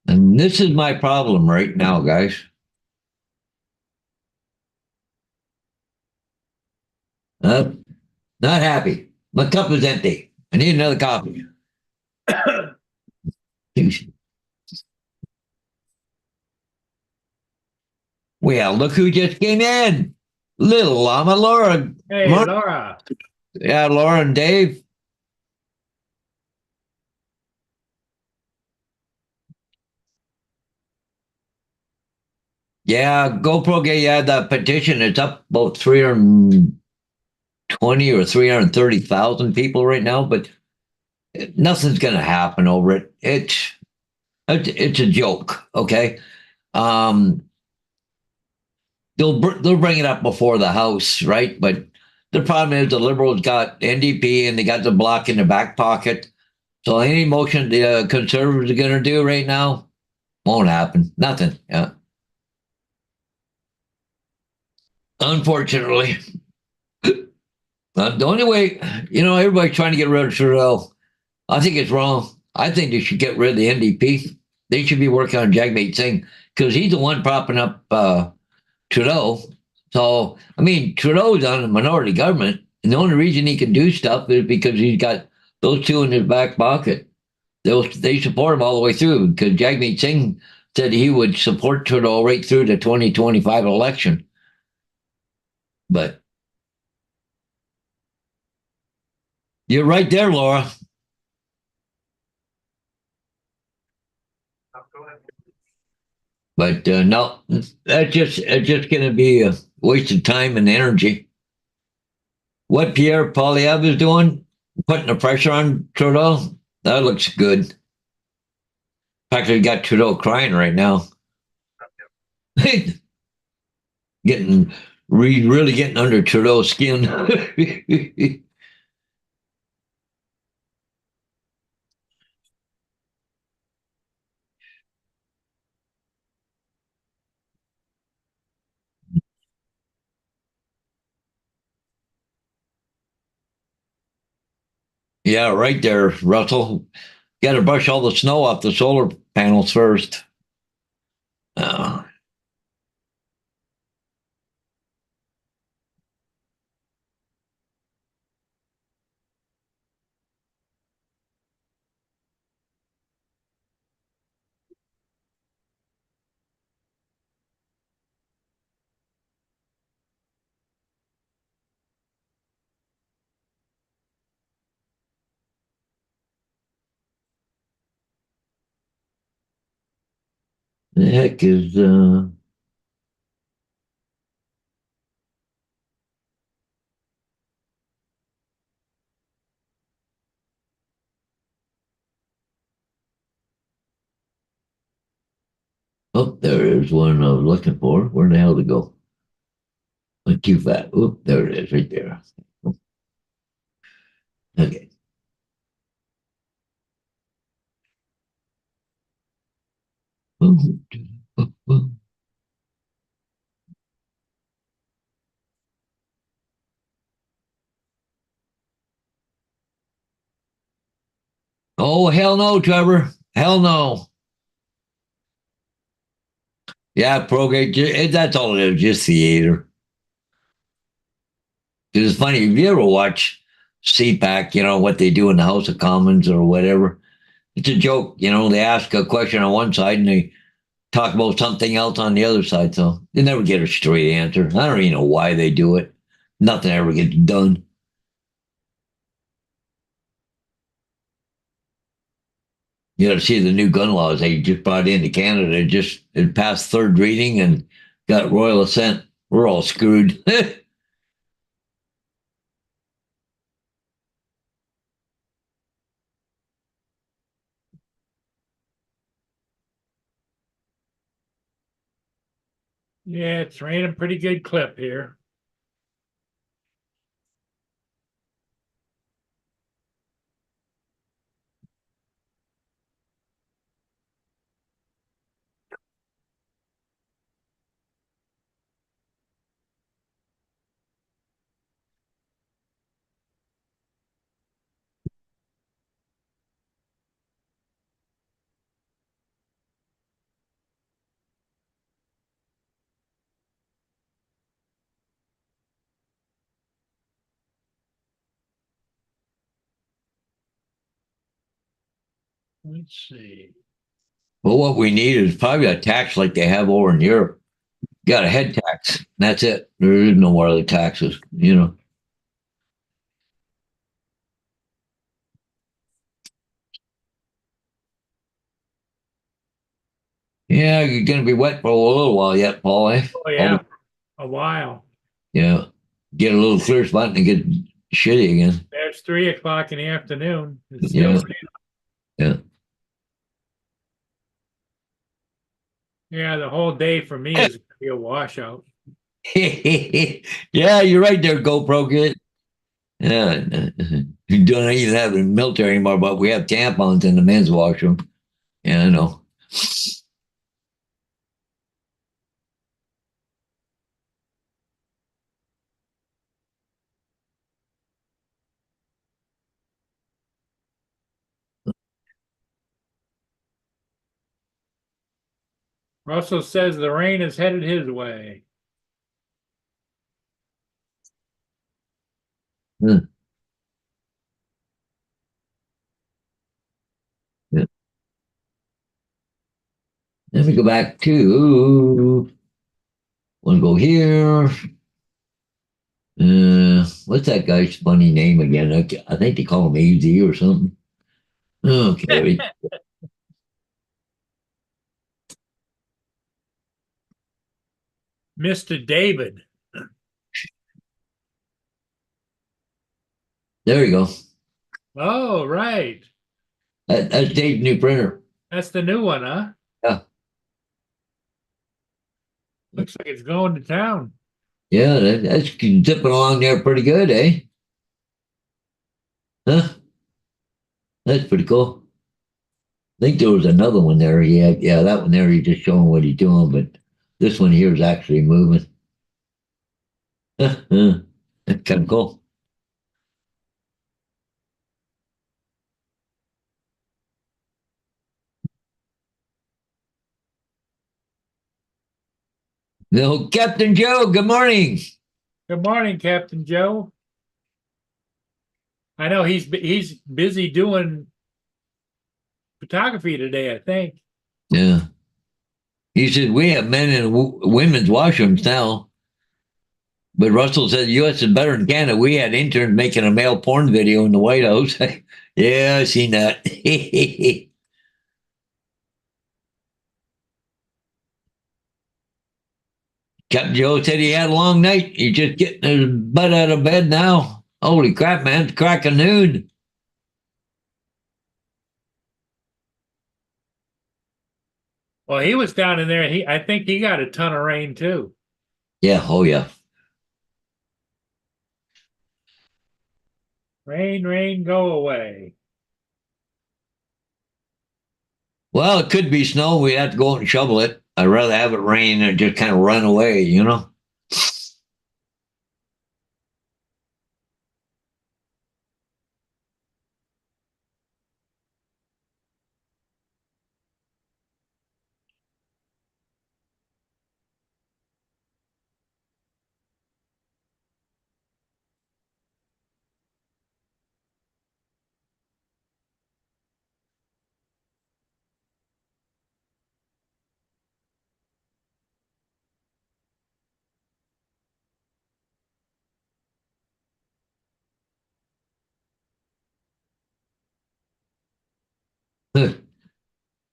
And this is my problem right now, guys. Uh, Not happy. My cup is empty. I need another coffee. Well, look who just came in. Little Llama Laura. Hey, Laura. Yeah, Laura and Dave. Yeah, GoPro gave you that petition. It's up about 320 or 330,000 people right now, but nothing's going to happen over it. It's a joke, okay? Um, they'll bring it up before the House, right? But the problem is the Liberals got NDP and they got the block in the back pocket. So any motion the Conservatives are going to do right now won't happen. Nothing. Yeah. Unfortunately, the only way, everybody's trying to get rid of Trudeau. I think it's wrong. I think they should get rid of the NDP. They should be working on Jagmeet Singh because he's the one propping up Trudeau. So, I mean, Trudeau's on a minority government, and the only reason he can do stuff is because he's got those two in his back pocket. They support him all the way through because Jagmeet Singh said he would support Trudeau right through the 2025 election. But you're right there, Laura. Go ahead. But no, it's just going to be a waste of time and energy. What Pierre Poilievre is doing, putting the pressure on Trudeau, that looks good. In fact, we got Trudeau crying right now. Really getting under Trudeau's skin. Yeah, right there, Russell. Got to brush all the snow off the solar panels first. Uh, the heck is oh, there is one I was looking for. Where the hell did it go? Not too fat. Oop, there it is, right there. Okay. Oh, hell no, Trevor. Hell no. Yeah, Prograde, that's all it is, just theater. Because it's funny, if you ever watch CPAC, what they do in the House of Commons or whatever, it's a joke. They ask a question on one side and they talk about something else on the other side. So they never get a straight answer. I don't even know why they do it. Nothing ever gets done. You got to see the new gun laws they just brought into Canada. It passed third reading and got royal assent. We're all screwed. Yeah, it's raining pretty good clip here. Let's see. Well, what we need is probably a tax like they have over in Europe. Got a head tax. That's it. There is no more other taxes. Yeah, you're going to be wet for a little while yet, Paul, eh? Oh, yeah, a while. Yeah. Get a little clear spot and get shitty again. There's 3 o'clock in the afternoon. It's Yeah. still, Yeah. yeah, the whole day for me is gonna be a washout. Yeah, you're right there, GoPro kid. Yeah. You don't even have it in the military anymore, but we have tampons in the men's washroom. Yeah, I know. Russell says the rain is headed his way. Yeah. Yeah. Let me go back to, want to go here. What's that guy's funny name again? I think they call him AZ or something. Okay. Mr. David. There you go. Oh, right. That's Dave's new printer. That's the new one, huh? Yeah. Looks like it's going to town. Yeah, that's zipping along there pretty good, eh? Huh? That's pretty cool. I think there was another one there. Yeah, that one there, he's just showing what he's doing, but this one here is actually moving. That's kind of cool. No, Captain Joe, good morning. Good morning, Captain Joe. I know he's busy doing photography today, I think. Yeah. He said, we have men and women's washrooms now. But Russell said, U.S. is better than Canada. We had interns making a male porn video in the White House. Yeah, I seen that. Captain Joe said he had a long night. He's just getting his butt out of bed now. Holy crap, man. It's crack of noon. Well, he was down in there. I think he got a ton of rain too. Yeah, oh yeah. Rain, rain, go away. Well, it could be snow. We have to go out and shovel it. I'd rather have it rain and just kind of run away, you know?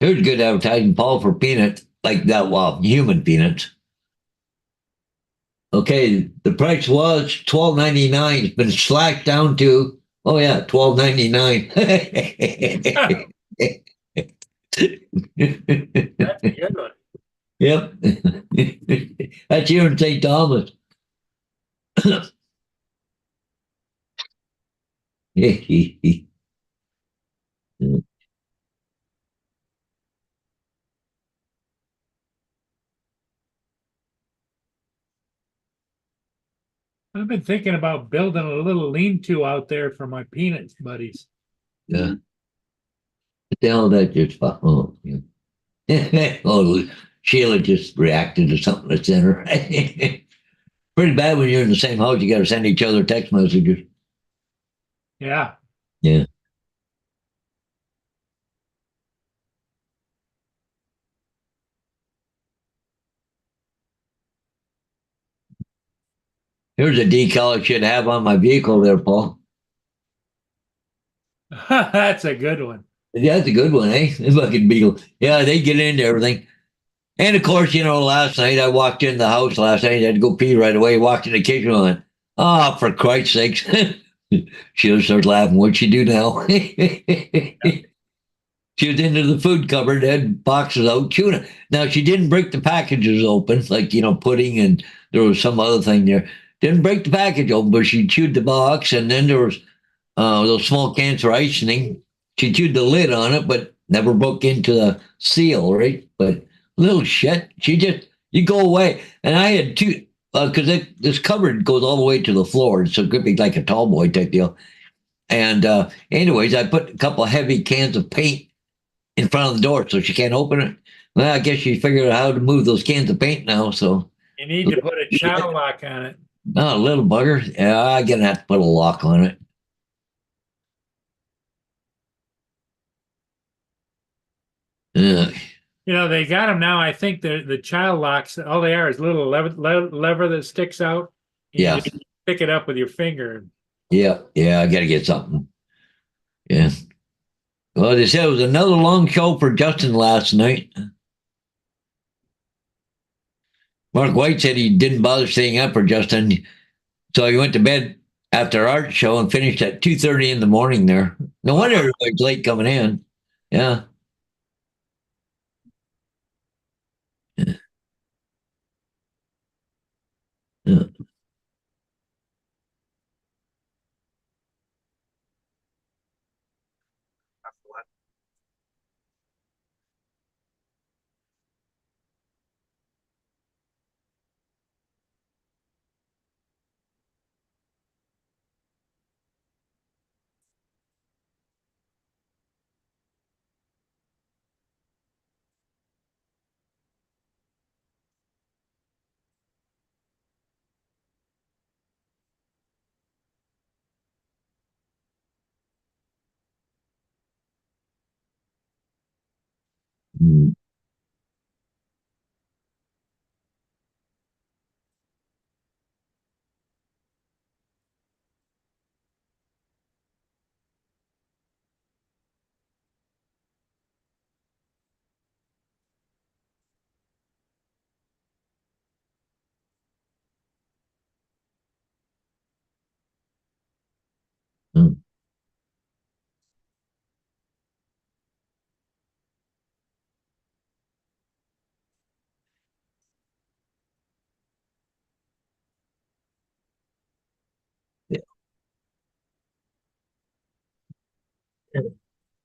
Here's good advertising, Paul, for peanuts, like that, well, human peanuts. Okay, the price was $12.99. It's been slashed down to, oh yeah, $12.99. That's a good one. Yep. That's here in St. Thomas. I've been thinking about building a little lean-to out there for my peanuts buddies. Yeah. What the hell that just oh, yeah. Oh, Sheila just reacted to something that's in her. Pretty bad when you're in the same house. You got to send each other text messages. Yeah. Yeah. Here's a decal I should have on my vehicle there, Paul. That's a good one. Yeah, that's a good one, eh? The fucking beagle. Yeah, they get into everything. And of course, last night I walked in the house last night. I had to go pee right away. Walked in the kitchen and went, oh, for Christ's sakes. She'll start laughing. What'd she do now? She was into the food cupboard, had boxes out, tuna. Now, she didn't break the packages open, like, pudding, and there was some other thing there. Didn't break the package open, but she chewed the box, and then there was those small cans for icing. She chewed the lid on it, but never broke into the seal, right? But little shit, you go away. And I had two, because this cupboard goes all the way to the floor, so it could be like a tall boy type deal. And anyways, I put a couple of heavy cans of paint in front of the door so she can't open it. Well, I guess she figured out how to move those cans of paint now. So, You need to put a child lock on it. oh, little bugger. Yeah, I'm going to have to put a lock on it. Yeah. They got them now. I think the child locks, all they are is little lever that sticks out. You Yeah. just pick it up with your finger. Yeah. Yeah. I got to get something. Yeah. Well, they said it was another long show for Justin last night. Mark White said he didn't bother staying up for Justin. So he went to bed after art show and finished at 2:30 in the morning there. No wonder everybody's late coming in. Yeah. Yeah. That's the last. Mm. Mm.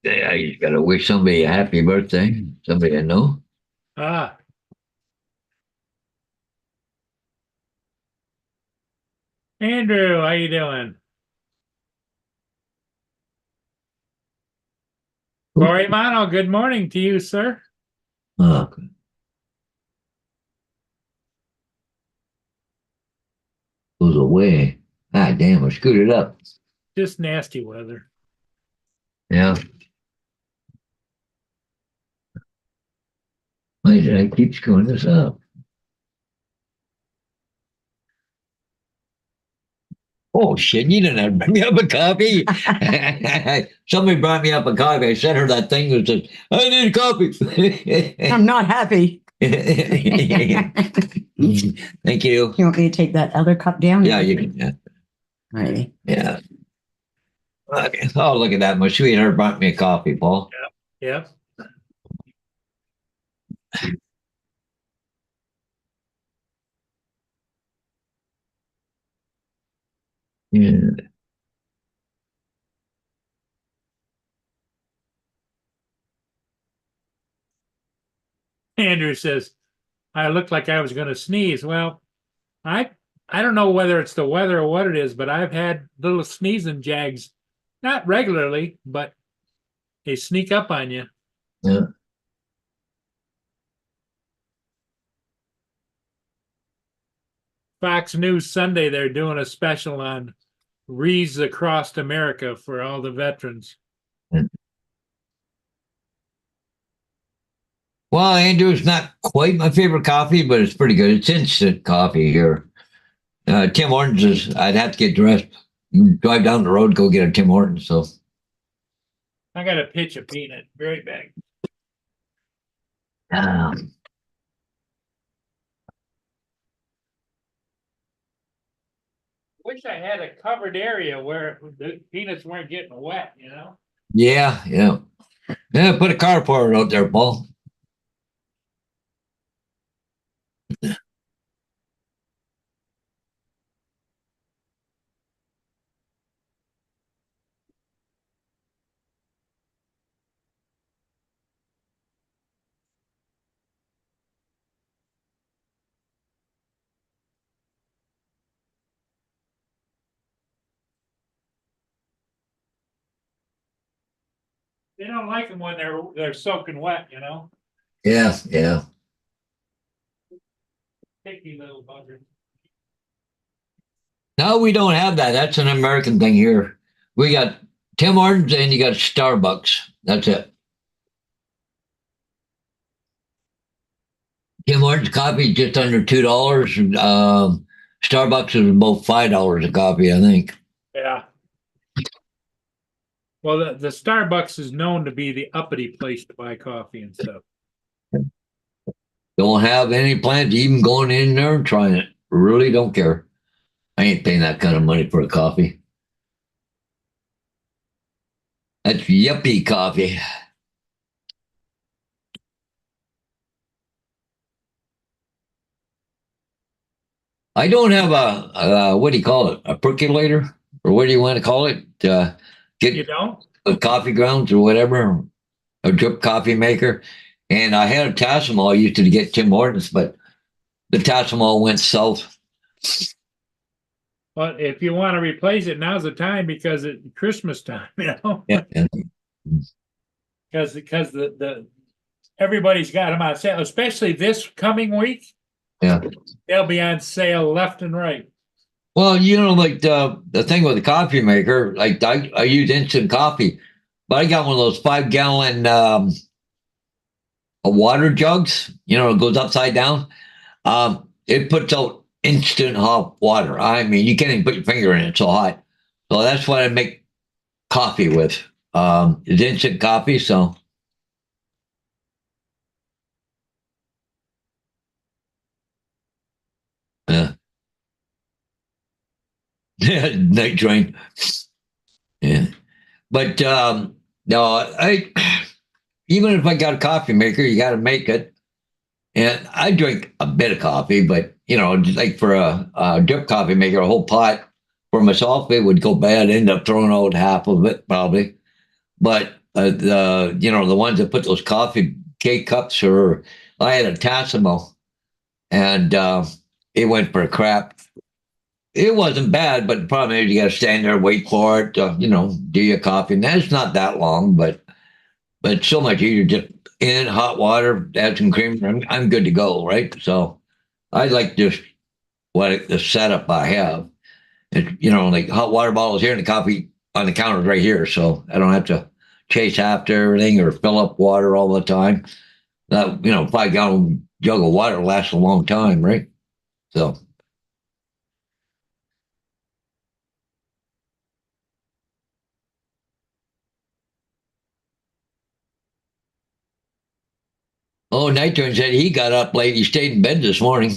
Yeah, you gotta wish somebody a happy birthday. Somebody I know. Ah, Andrew, how you doing? Cory Mono, good morning to you, sir. Oh, goes away. Ah, damn, I screwed it up. Just nasty weather. Yeah. Why did I keep screwing this up? Oh shit, you didn't have to bring me up a coffee. Somebody brought me up a coffee. I sent her that thing that says, I need a coffee. I'm not happy. Thank you. You want me to take that other cup down? Yeah, you can. Yeah. Alrighty. Yeah. Okay. Oh, look at that. My sweetheart brought me a coffee, Paul. Yep. Yeah. Andrew says, I looked like I was going to sneeze. Well, I I don't know whether it's the weather or what it is, but I've had little sneezing jags, not regularly, but they sneak up on you. Yeah. Fox News Sunday, they're doing a special on wreaths across America for all the veterans. Well, Andrew's not quite my favorite coffee, but it's pretty good. It's instant coffee here. Tim Hortons is, I'd have to get dressed, drive down the road, go get a Tim Hortons. So, I got a pitch of peanut, very big. um, Wish I had a covered area where the peanuts weren't getting wet, you know? yeah, yeah. Yeah, put a carport out there, Paul. They don't like them when they're soaking wet, you know? Yeah, yeah. Picky little buggers. No, we don't have that. That's an American thing here. We got Tim Hortons and you got Starbucks. That's it. Tim Hortons coffee just under $2. Starbucks is about $5 a coffee, I think. Yeah. Well, the Starbucks is known to be the uppity place to buy coffee and stuff. Don't have any plans even going in there and trying it. Really don't care. I ain't paying that kind of money for a coffee. That's yuppie coffee. I don't have a what do you call it? A percolator? Or what do you want to call it? You Get don't? coffee grounds or whatever. A drip coffee maker. And I had a Tassamall. I used to get Tim Hortons, but the Tassamall went south. Well, if you want to replace it, now's the time because it's Christmas time, you know? Yeah. Because the everybody's got them on sale, especially this coming week. Yeah. They'll be on sale left and right. Well, like the thing with the coffee maker, like I use instant coffee, but I got one of those 5-gallon water jugs. It goes upside down. It puts out instant hot water. I mean, you can't even put your finger in it; it's so hot. So that's what I make coffee with. It's instant coffee. So yeah, night train. Yeah, but no, I even if I got a coffee maker, you got to make it. And I drink a bit of coffee, but just like for a drip coffee maker, a whole pot for myself, it would go bad. End up throwing out half of it probably. but the ones that put those coffee K cups, or I had a Tassimo, and it went for crap. It wasn't bad, but the problem is you got to stand there, wait for it, do your coffee. And that's not that long, but it's so much easier just in hot water, add some cream. I'm good to go, right? So I like just the setup I have. It's, like hot water bottles here and the coffee on the counter right here. So I don't have to chase after everything or fill up water all the time. That, 5 gallon jug of water lasts a long time, right? So, oh, Nitron said he got up late. He stayed in bed this morning.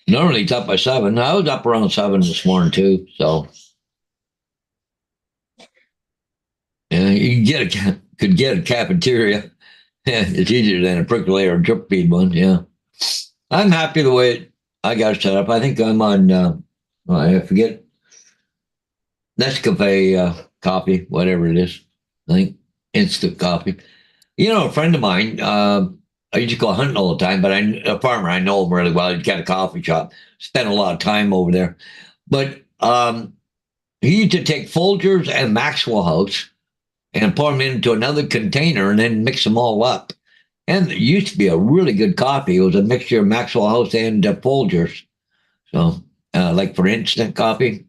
Normally he's up by 7. I was up around 7 this morning too. So, yeah, could get a cafeteria. It's easier than a percolator or drip feed one. Yeah. I'm happy the way I got it set up. I think I'm on, I forget, Nescafe coffee, whatever it is. I think instant coffee. A friend of mine, I used to go hunting all the time, but a farmer, I know him really well. He's got a coffee shop. Spent a lot of time over there. But he used to take Folgers and Maxwell House and pour them into another container and then mix them all up. And it used to be a really good coffee. It was a mixture of Maxwell House and Folgers. So, like for instant coffee,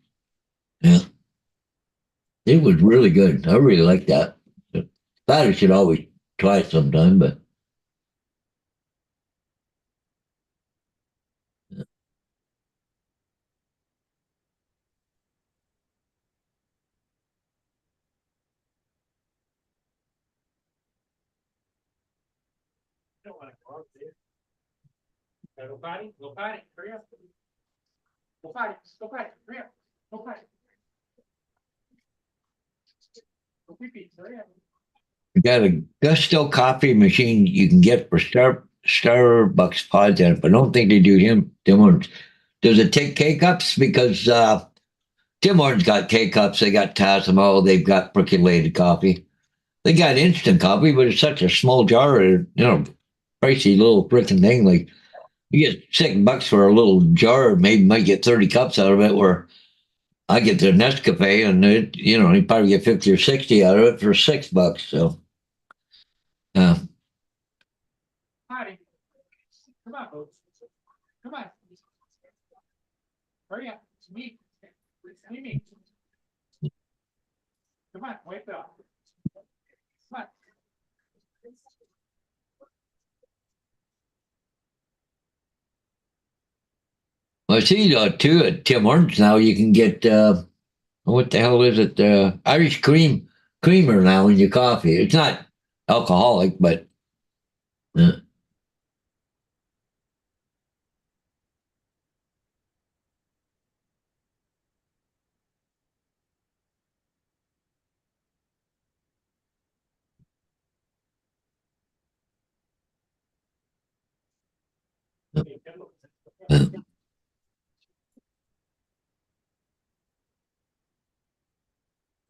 yeah, it was really good. I really like that. Thought I should always try it sometime, but Don't want to go out there. Go potty, hurry up. Go potty, hurry up. Go potty. Go pee-pee, hurry up. we got a Gusto coffee machine you can get for Starbucks pods in it, but I don't think they do Tim Hortons. Does it take K cups? Because Tim Hortons got K cups, they got Tassimo, they've got percolated coffee. They got instant coffee, but it's such a small jar, pricey little freaking thing. Like you get $6 for a little jar, maybe might get 30 cups out of it. Where I get the Nescafe, and you probably get 50 or 60 out of it for $6. So, uh, Potty. Come on, folks. Come on. Hurry up. It's me. It's me. Come on, wipe it off. Come on. I see too at Tim Hortons now you can get what the hell is it? Irish creamer now in your coffee. It's not alcoholic, but uh, uh,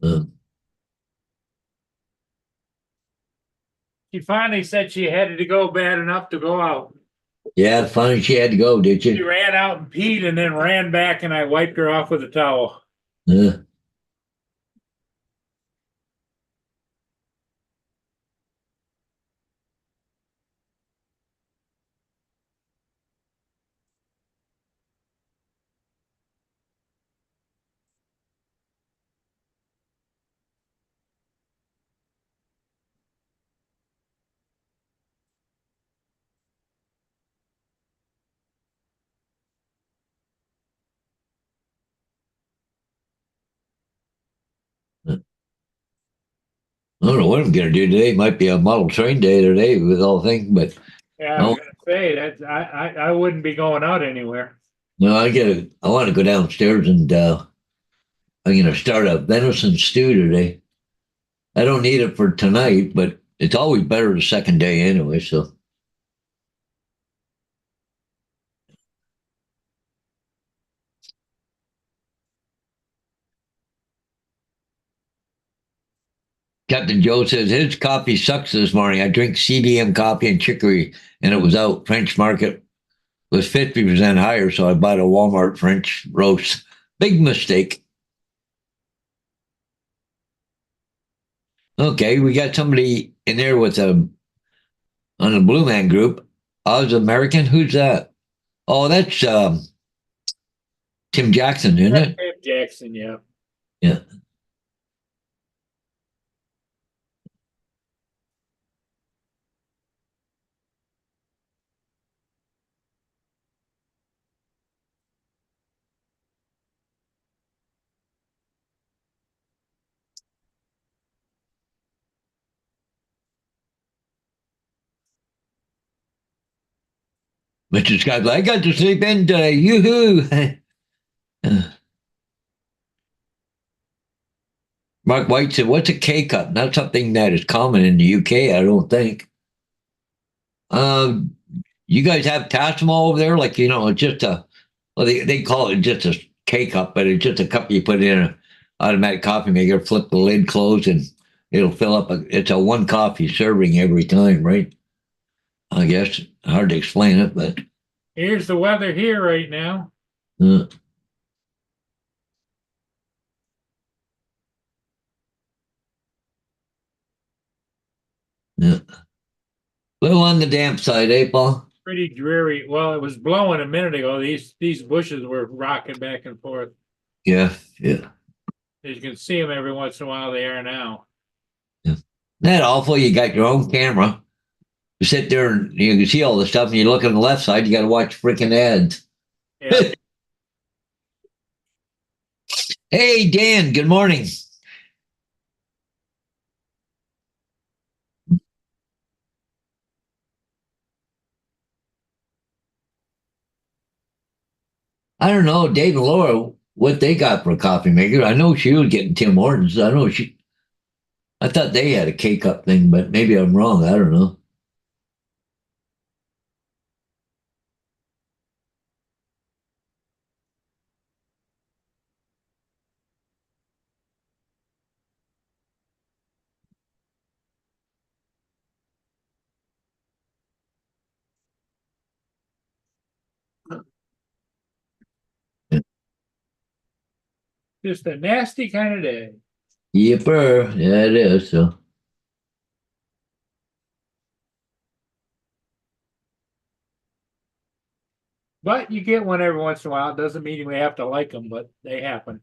uh, She finally said she had to go bad enough to go out. yeah, funny she had to go, did She you? ran out and peed and then ran back, and I wiped her off with a towel. Uh, I don't know what I'm gonna do today. Might be a model train day today with all things, but Yeah, I was no, gonna say that I wouldn't be going out anywhere. no, I want to go downstairs and I'm gonna start a venison stew today. I don't need it for tonight, but it's always better the second day anyway. So Captain Joe says his coffee sucks this morning. I drink CDM coffee and chicory, and it was out. French market was 50% higher, so I bought a Walmart French roast. Big mistake. Okay, we got somebody in there with on the Blue Man Group. Oz American, who's that? Oh, that's Tim Jackson, isn't it? Tim Jackson, yeah. Yeah. Mr. Scott's I got to sleep in today. Yoo-hoo. Mark White said, what's a K-cup? Not something that is common in the UK, I don't think. You guys have Tassimo over there? Like, it's just well, they call it just a K-cup, but it's just a cup you put in an automatic coffee maker, flip the lid closed, and it'll fill up. It's a one coffee serving every time, right? I guess. Hard to explain it, but. Here's the weather here right now. Yeah. Little on the damp side, eh, Paul? Pretty dreary. Well, it was blowing a minute ago. These bushes were rocking back and forth. Yeah, yeah. As you can see them every once in a while, they are now. Yeah. Isn't that awful? You got your own camera. You sit there and you can see all the stuff, and you look on the left side, you got to watch freaking ads. Yeah. Hey, Dan, good morning. I don't know, Dave and Laura, what they got for a coffee maker. I know she was getting Tim Hortons. I thought they had a K-cup thing, but maybe I'm wrong. I don't know. Just a nasty kind of day. Yipper. Yeah, it is. So. But you get one every once in a while. It doesn't mean you have to like them, but they happen.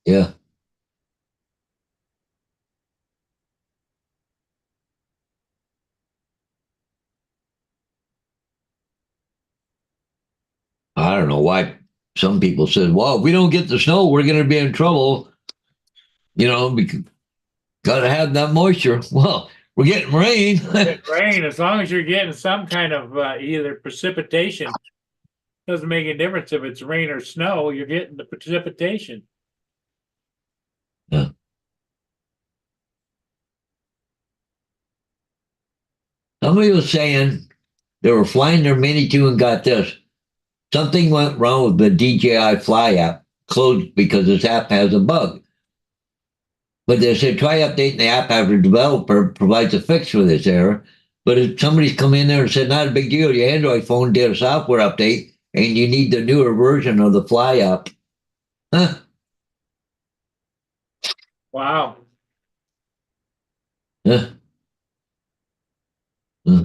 Yeah. I don't know why some people said, well, if we don't get the snow, we're going to be in trouble. Because got to have that moisture. Well, we're getting rain. Rain, as long as you're getting some kind of either precipitation, doesn't make a difference if it's rain or snow, you're getting the precipitation. Yeah. Somebody was saying they were flying their Mini 2 and got this. Something went wrong with the DJI Fly app, closed because this app has a bug. But they said try updating the app after the developer provides a fix for this error. But if somebody's come in there and said, not a big deal, your Android phone did a software update and you need the newer version of the Fly app. Huh? Wow. Huh? Huh?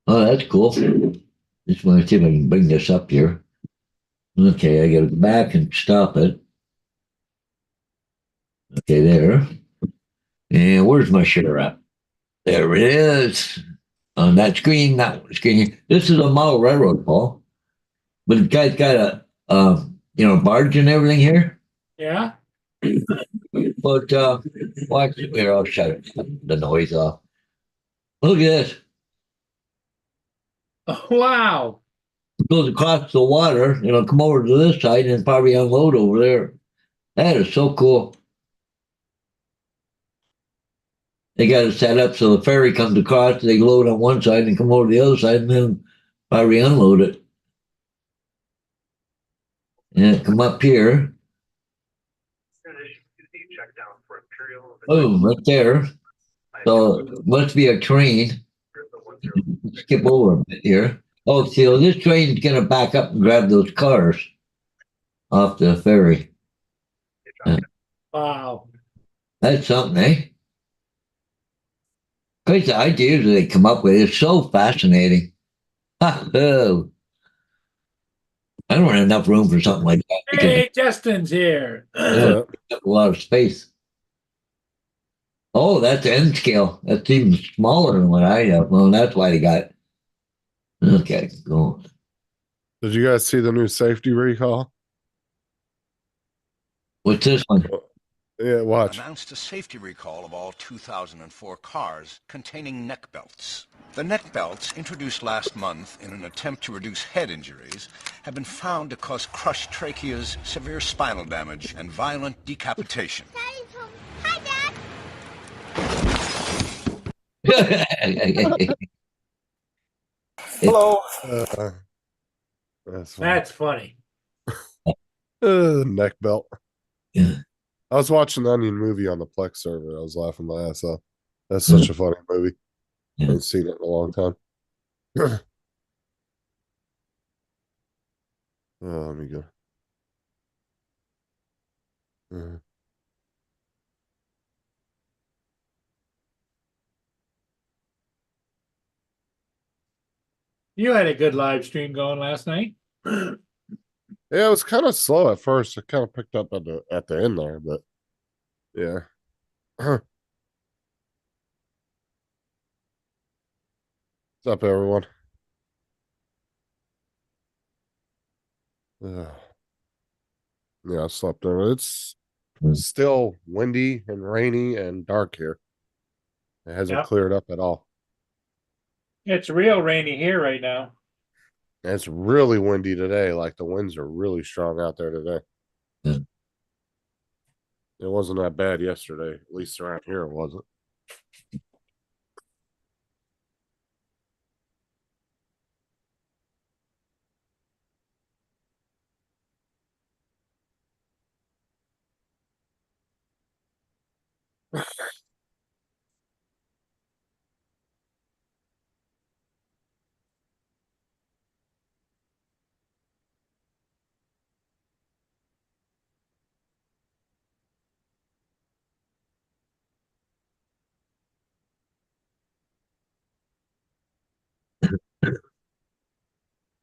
Oh, that's cool. Just want to see if I can bring this up here. Okay, I got to go back and stop it. Okay, there. And where's my share app? There it is. On that screen, that screen. This is a model railroad, Paul. But the guy's got a barge and everything here. Yeah. But watch here, I'll shut the noise off. Look at this. Oh, wow. Goes across the water, come over to this side and probably unload over there. That is so cool. They got it set up so the ferry comes across, they load on one side and come over to the other side and then probably unload it. And come up here. Check down for Imperial. Boom, right there. So it must be a train. Skip over a bit here. Oh, see, this train's gonna back up and grab those cars off the ferry. Wow. That's something, eh? Crazy ideas they come up with. It's so fascinating. Oh, I don't have enough room for something like that because Hey, Justin's here. it takes up a lot of space. Oh, that's N scale. That's even smaller than what I have. Well, that's why they got it. Okay, go. Did you guys see the new safety recall? What's this one? Yeah, watch. Announced a safety recall of all 2004 cars containing neck belts. The neck belts, introduced last month in an attempt to reduce head injuries, have been found to cause crushed tracheas, severe spinal damage, and violent decapitation. Daddy's home. Hi, Dad. Hello. That's That's funny. neck belt. Yeah. I was watching the Onion movie on the Plex server. I was laughing my ass off. That's such a funny movie. I haven't seen it in a long time. Oh, let me go. You had a good live stream going last night. Yeah, it was kind of slow at first. It kind of picked up at the end there, but yeah. What's up, everyone? Yeah, I slept in. It's still windy and rainy and dark here. It hasn't Yep. cleared up at all. It's real rainy here right now. And it's really windy today. Like the winds are really strong out there today. Yeah. It wasn't that bad yesterday. At least around here it wasn't.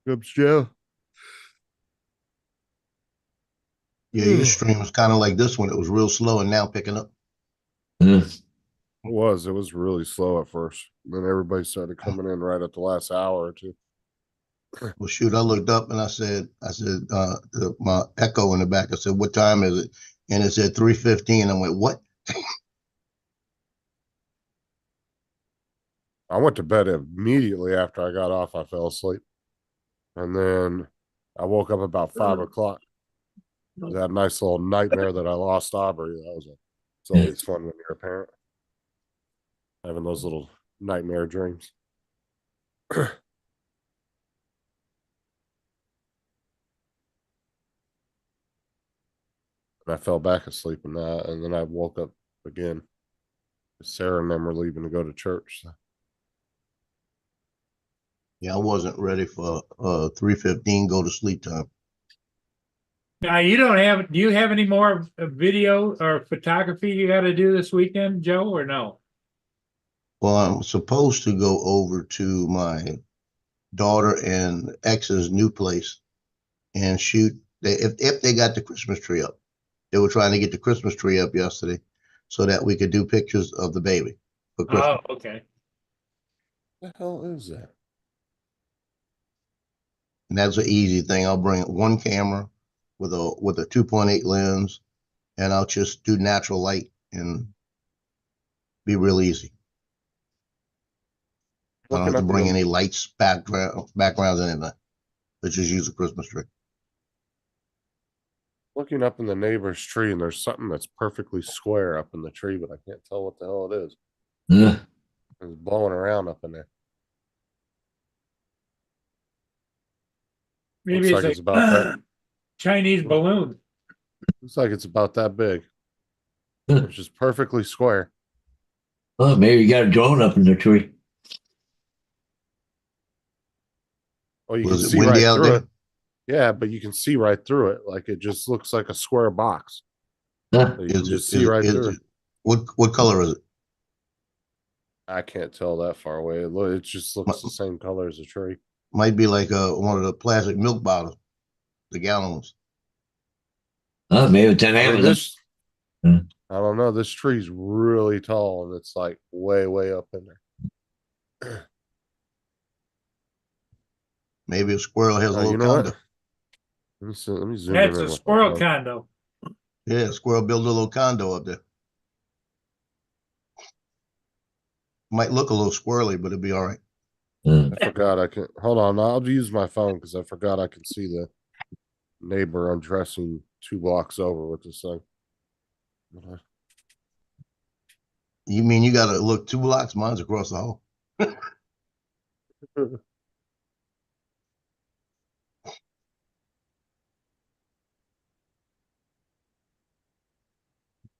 Oops, Joe. Yeah, your stream was kind of like this one. It was real slow and now picking up. It was really slow at first. Then everybody started coming in right at the last hour or two. Well, shoot, I looked up and I said, my echo in the back, I said, what time is it? And it said 3:15. I went, what? I went to bed immediately after I got off. I fell asleep. And then I woke up about 5 o'clock. That nice little nightmare that I lost Aubrey. It's always fun when you're a parent. Having those little nightmare dreams. And I fell back asleep in that, and then I woke up again. Sarah and them were leaving to go to church. So. Yeah, I wasn't ready for 3:15 go to sleep time. Now do you have any more video or photography you got to do this weekend, Joe, or no? Well, I'm supposed to go over to my daughter and ex's new place and shoot. If they got the Christmas tree up, they were trying to get the Christmas tree up yesterday so that we could do pictures of the baby for Christmas. Oh, okay. What the hell is that? And that's an easy thing. I'll bring one camera with a 2.8 lens, and I'll just do natural light and be real easy. I don't have to bring any lights, backgrounds, anything. Let's just use a Christmas tree. Looking up in the neighbor's tree, and there's something that's perfectly square up in the tree, but I can't tell what the hell it is. Yeah. It's blowing around up in there. Maybe Looks like it's about that. Chinese balloon. Looks like it's about that big. Huh. It's just perfectly square. Oh, maybe you got a drone up in the tree. Well, you Was can it see windy right out through there? it. Yeah, but you can see right through it. Like it just looks like a square box. Huh. So you can just see right through it. What color is it? I can't tell that far away. It just looks the same color as a tree. Might be like one of the plastic milk bottles, the gallon ones. Oh, maybe it's an I mean, Amazon. Hmm. I don't know. This tree's really tall and it's like way, way up in there. Maybe a squirrel has a little You know what? condo. Let me zoom That's in a with my squirrel phone. condo. Yeah, a squirrel built a little condo up there. Might look a little squirrely, but it'll be all right. Hmm. I forgot I can hold on. I'll use my phone because I forgot I can see the neighbor undressing 2 blocks over with this thing. You mean you got to look 2 blocks? Mine's across the hall.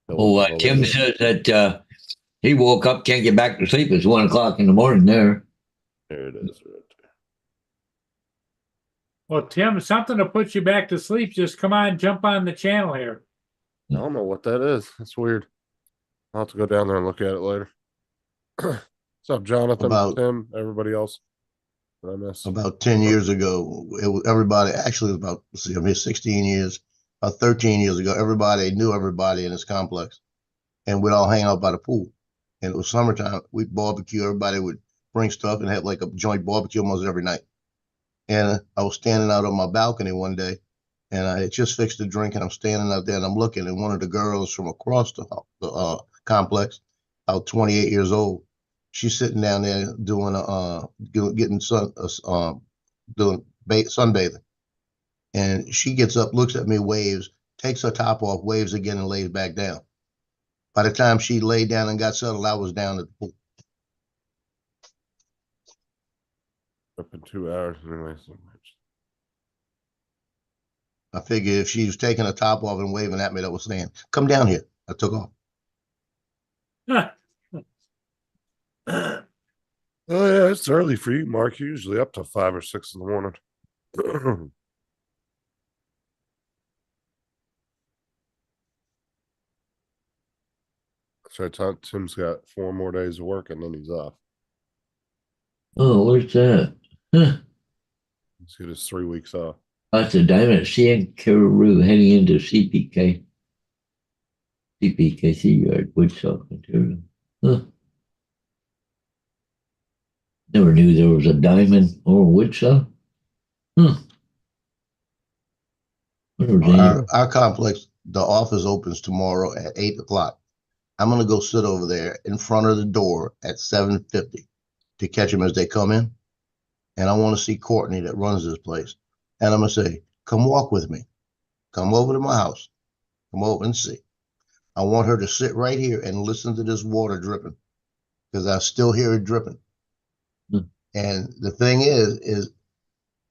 Oh, Tim says that he woke up, can't get back to sleep. It's 1 o'clock in the morning there. There it is. Right there. Well, Tim, something to put you back to sleep. Just come on, jump on the channel here. I don't know what that is. That's weird. I'll have to go down there and look at it later. What's up, Jonathan, Tim, everybody else? What I miss? About 10 years ago, everybody, actually it was about, let's see, I'm here 16 years, about 13 years ago, everybody knew everybody in this complex. And we'd all hang out by the pool. And it was summertime. We'd barbecue. Everybody would bring stuff and have like a joint barbecue almost every night. And I was standing out on my balcony one day, and I had just fixed a drink, and I'm standing out there, and I'm looking, and one of the girls from across the complex, about 28 years old, she's sitting down there doing getting doing sunbathing, and she gets up, looks at me, waves, takes her top off, waves again, and lays back down. By the time she laid down and got settled, I was down at the pool. Up in 2 hours anyway. So much. I figured if she was taking her top off and waving at me, that was saying, "Come down here." I took off. Oh yeah, it's early for you, Mark. You're usually up to 5 or 6 in the morning. So Tim's got 4 more days of work and then he's off. Oh, where's that? Huh. He's got his 3 weeks off. That's a diamond. CN Karoo heading into CPKC yard, Woodstock material. Huh. Never knew there was a diamond or Woodstock. Huh. Our complex, the office opens tomorrow at 8 o'clock. I'm going to go sit over there in front of the door at 7:50 to catch them as they come in. And I want to see Courtney that runs this place. And I'm going to say, "Come walk with me. Come over to my house. Come over and see." I want her to sit right here and listen to this water dripping because I still hear it dripping. And the thing is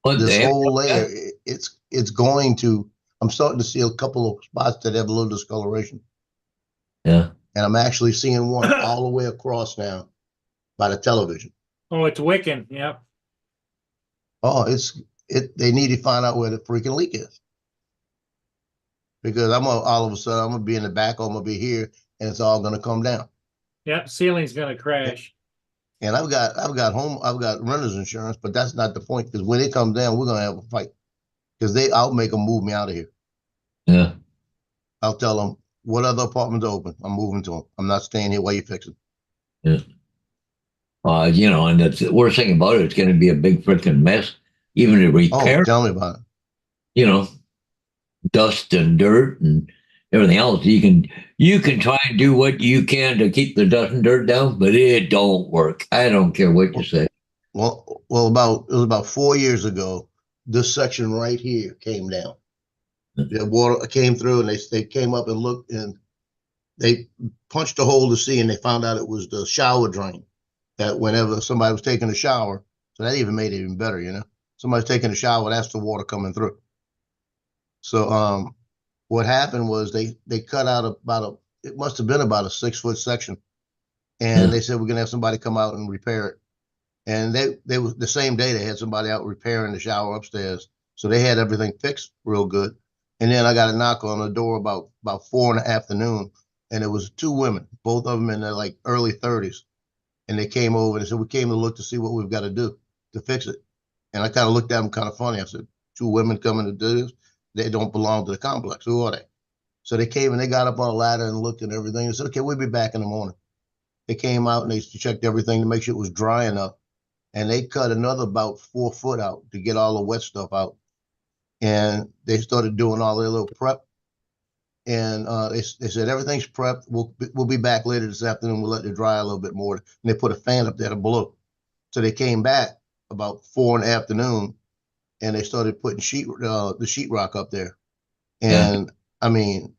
this whole layer, it's going to, I'm starting to see a couple of spots that have a little discoloration. Yeah. And I'm actually seeing one all the way across now by the television. Oh, it's wicking. Yep. Oh, they need to find out where the freaking leak is. Because all of a sudden, I'm going to be in the back, or I'm going to be here, and it's all going to come down. Yep. Ceiling's going to crash. And I've got renter's insurance, but that's not the point. Because when it comes down, we're going to have a fight. Because I'll make them move me out of here. Yeah. I'll tell them, what other apartments open? I'm moving to them. I'm not staying here while you're fixing. Yeah. And the worst thing about it, it's going to be a big freaking mess. Even to repair. Oh, tell me about it. Dust and dirt and everything else. You can try and do what you can to keep the dust and dirt down, but it don't work. I don't care what you say. It was about 4 years ago. This section right here came down. The water came through, and they came up and looked, and they punched a hole to see, and they found out it was the shower drain. That whenever somebody was taking a shower, so that even made it even better, you know. Somebody's taking a shower, that's the water coming through. So what happened was they cut out it must have been about a 6 foot section, and they said we're gonna have somebody come out and repair it. And they was the same day they had somebody out repairing the shower upstairs, so they had everything fixed real good. And then I got a knock on the door about 4 in the afternoon, and it was 2 women, both of them in their like early 30s, and they came over and said we came to look to see what we've got to do to fix it. And I kind of looked at them kind of funny. I said, 2 women coming to do this? They don't belong to the complex. Who are they? So they came and they got up on a ladder and looked at everything and said, okay, we'll be back in the morning. They came out and they checked everything to make sure it was dry enough. And they cut another about 4 foot out to get all the wet stuff out. And they started doing all their little prep. And they said, everything's prepped. We'll be back later this afternoon. We'll let it dry a little bit more. And they put a fan up there to blow. So they came back about 4 in the afternoon, and they started putting the sheetrock up there. And I mean,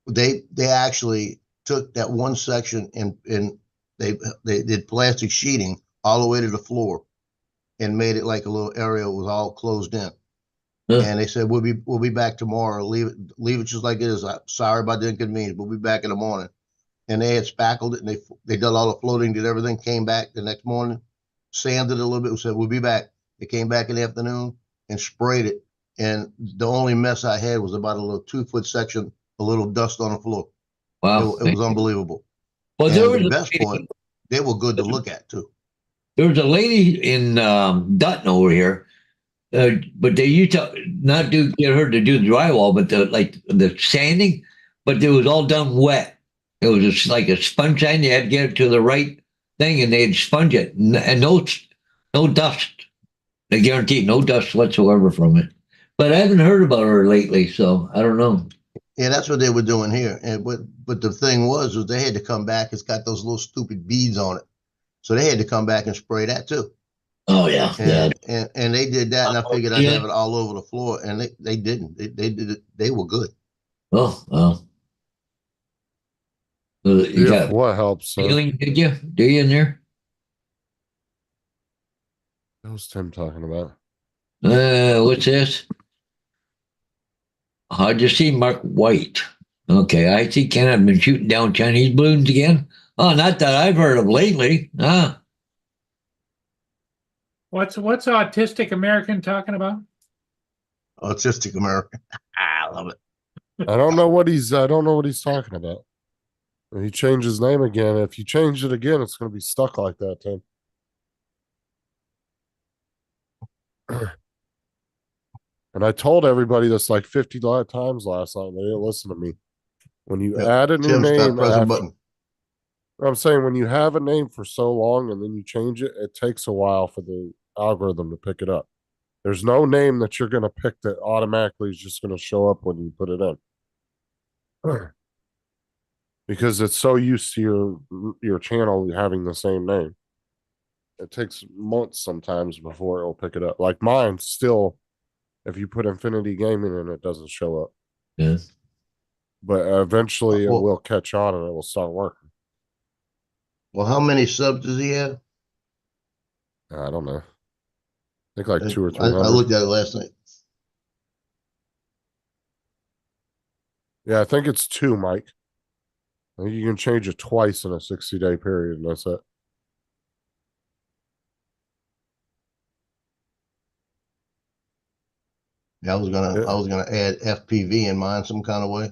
they actually took that one section and they did plastic sheeting all the way to the floor and made it like a little area was all closed in. And they said, we'll be back tomorrow. Leave it just like it is. I'm sorry about the inconvenience. We'll be back in the morning. And they had spackled it, and they did all the floating, did everything, came back the next morning, sanded it a little bit, and said, we'll be back. They came back in the afternoon and sprayed it. And the only mess I had was about a little 2 foot section, a little dust on the floor. Wow. It was unbelievable. Well, And the best part, they were good to look at too. There was a lady in Dutton over here, but they used to not get her to do the drywall, but the sanding, but it was all done wet. It was just like a sponge sand. You had to get it to the right thing, and they'd sponge it, and no dust. They guarantee no dust whatsoever from it. But I haven't heard about her lately, so I don't know. Yeah, that's what they were doing here. And but the thing was they had to come back. It's got those little stupid beads on it, so they had to come back and spray that too. Oh yeah, and they did that, and I figured I'd have it all over the floor, and they didn't. They did it. They were good. Oh well. You got what helps? feeling? Did you? Do you in there? What was Tim talking about? What's this? How'd you see Mark White? Okay, I see Ken have been shooting down Chinese balloons again. Oh, not that I've heard of lately. What's Autistic American talking about? Autistic American. I love it. I don't know what he's talking about. He changed his name again. If you change it again, it's going to be stuck like that, Tim. And I told everybody this like 50 times last night. They didn't listen to me. When you add a new name, I'm saying when you have a name for so long and then you change it, it takes a while for the algorithm to pick it up. There's no name that you're going to pick that automatically is just going to show up when you put it in. Because it's so used to your channel having the same name. It takes months sometimes before it'll pick it up. Like mine still, if you put Infinity Gaming in, it doesn't show up. Yes. But eventually it will catch on and it will start working. Well, how many subs does he have? I don't know. I think like 200 or 300. I looked at it last night. Yeah, I think it's 2, Mike. I think you can change it twice in a 60-day period, and that's it. Yeah, I was gonna add FPV in mine some kind of way.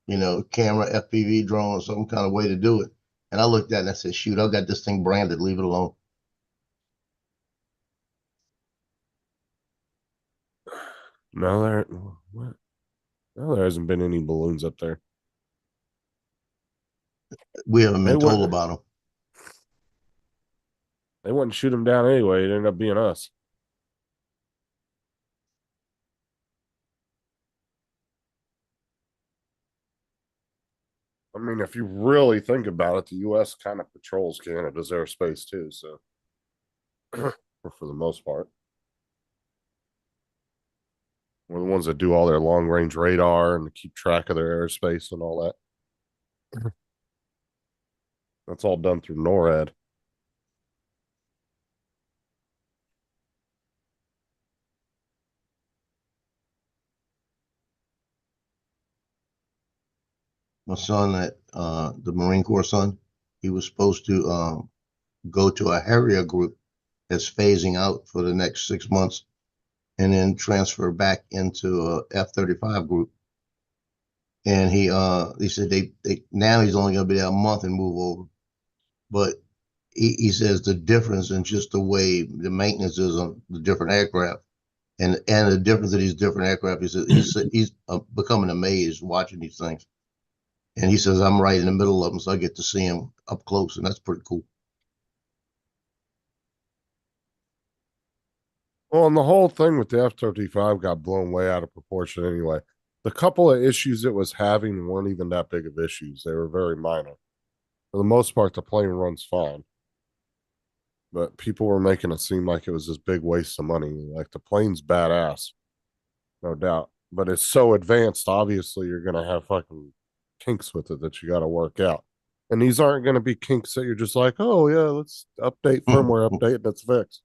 You know, camera, FPV drone, some kind of way to do it. And I looked at it and I said, shoot, I've got this thing branded, leave it alone. No, there hasn't been any balloons up there. We haven't been told about them. They wouldn't shoot them down anyway. It ended up being us. I mean, if you really think about it, the U.S. kind of patrols Canada's airspace too. So or for the most part. We're the ones that do all their long range radar and keep track of their airspace and all that. That's all done through NORAD. My son, the Marine Corps son, he was supposed to go to a Harrier group that's phasing out for the next 6 months, and then transfer back into a F-35 group. And he said they now he's only gonna be there a month and move over. But he says the difference in just the way the maintenance is on the different aircraft and the difference of these different aircraft, he said he's becoming amazed watching these things. And he says, I'm right in the middle of them, so I get to see him up close, and that's pretty cool. Well, and the whole thing with the F-35 got blown way out of proportion anyway. The couple of issues it was having weren't even that big of issues. They were very minor. For the most part, the plane runs fine. But people were making it seem like it was this big waste of money. Like, the plane's badass, no doubt. But it's so advanced, obviously you're going to have fucking kinks with it that you got to work out. And these aren't going to be kinks that you're just like, oh, yeah, let's update firmware update that's fixed.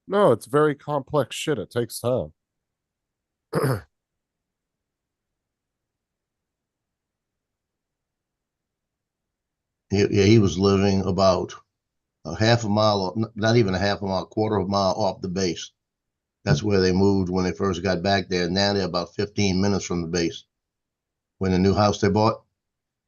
No, it's very complex shit. It takes time. He was living about a half a mile, not even a half a mile, quarter of a mile off the base. That's where they moved when they first got back there. Now they're about 15 minutes from the base when the new house they bought.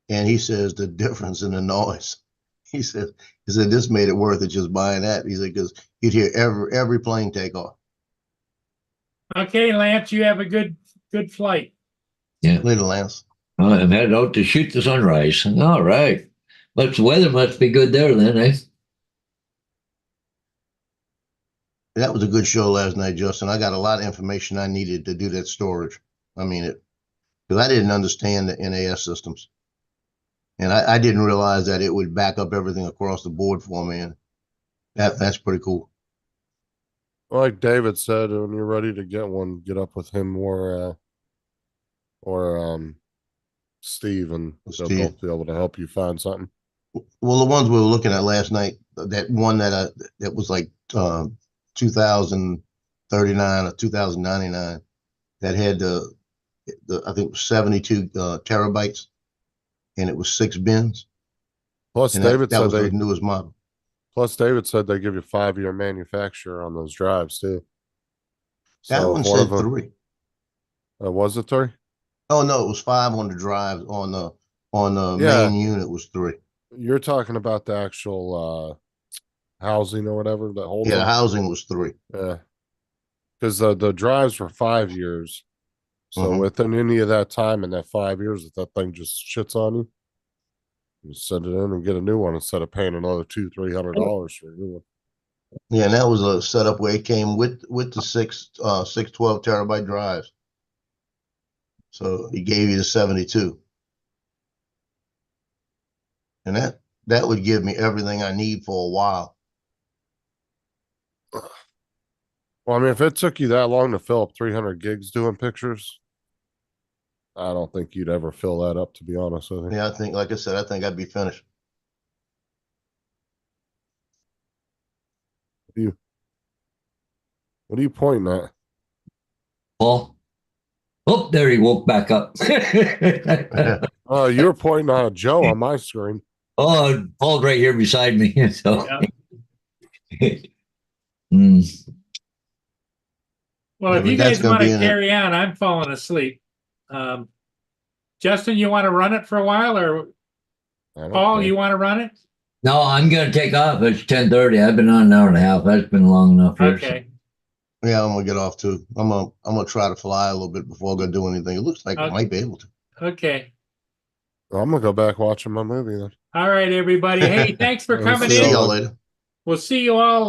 And he says the difference in the noise. He said this made it worth it just buying that. He said because you'd hear every plane take off. Okay, Lance, you have a good flight. Yeah. Later, Lance. I'm headed out to shoot the sunrise. All right. But the weather must be good there then, eh? That was a good show last night, Justin. I got a lot of information I needed to do that storage. I mean, because I didn't understand the NAS systems. And I didn't realize that it would back up everything across the board for me. And that's pretty cool. Like David said, when you're ready to get one, get up with him or Steve, and they'll both be able to help you find something. Well, the ones we were looking at last night, that one that was like 2039 or 2099, that had the I think it was 72 terabytes, and it was 6 bins. Plus, and David that said was the newest model. Plus, David said they give you 5-year manufacturer on those drives too. That So one if one said of them, 3. Was it 3? Oh no, it was 5 on the drives. On the Yeah. main unit was 3. You're talking about the actual housing or whatever that holds Yeah, the them? housing was 3. Yeah, because the drives were 5 years. So Mhm. within any of that time in that 5 years, if that thing just shits on you, you send it in and get a new one instead of paying another $200-300 for a new one. Yeah, and that was a setup where it came with the 6 12 terabyte drives. So he gave you the 72. And that would give me everything I need for a while. Well, I mean, if it took you that long to fill up 300 gigs doing pictures, I don't think you'd ever fill that up, to be honest with you. Yeah, I think, like I said, I think I'd be finished. What are you pointing at? Paul? Oh, there he woke back up. Oh, you were pointing at Joe on my screen. Oh, Paul's right here beside me. So. Yeah. Well, if you guys want to carry on, I'm falling asleep. Justin, you want to run it for a while, or Paul, you want to run it? No, I'm going to take off. It's 10:30. I've been on an hour and a half. That's been long enough. Here, okay. So. Yeah, I'm gonna get off too. I'm gonna try to fly a little bit before I go do anything. It looks like I might be able to. Okay. Well, I'm gonna go back watching my movie then. All right, everybody. Hey, thanks for coming in. See y'all later. We'll see you all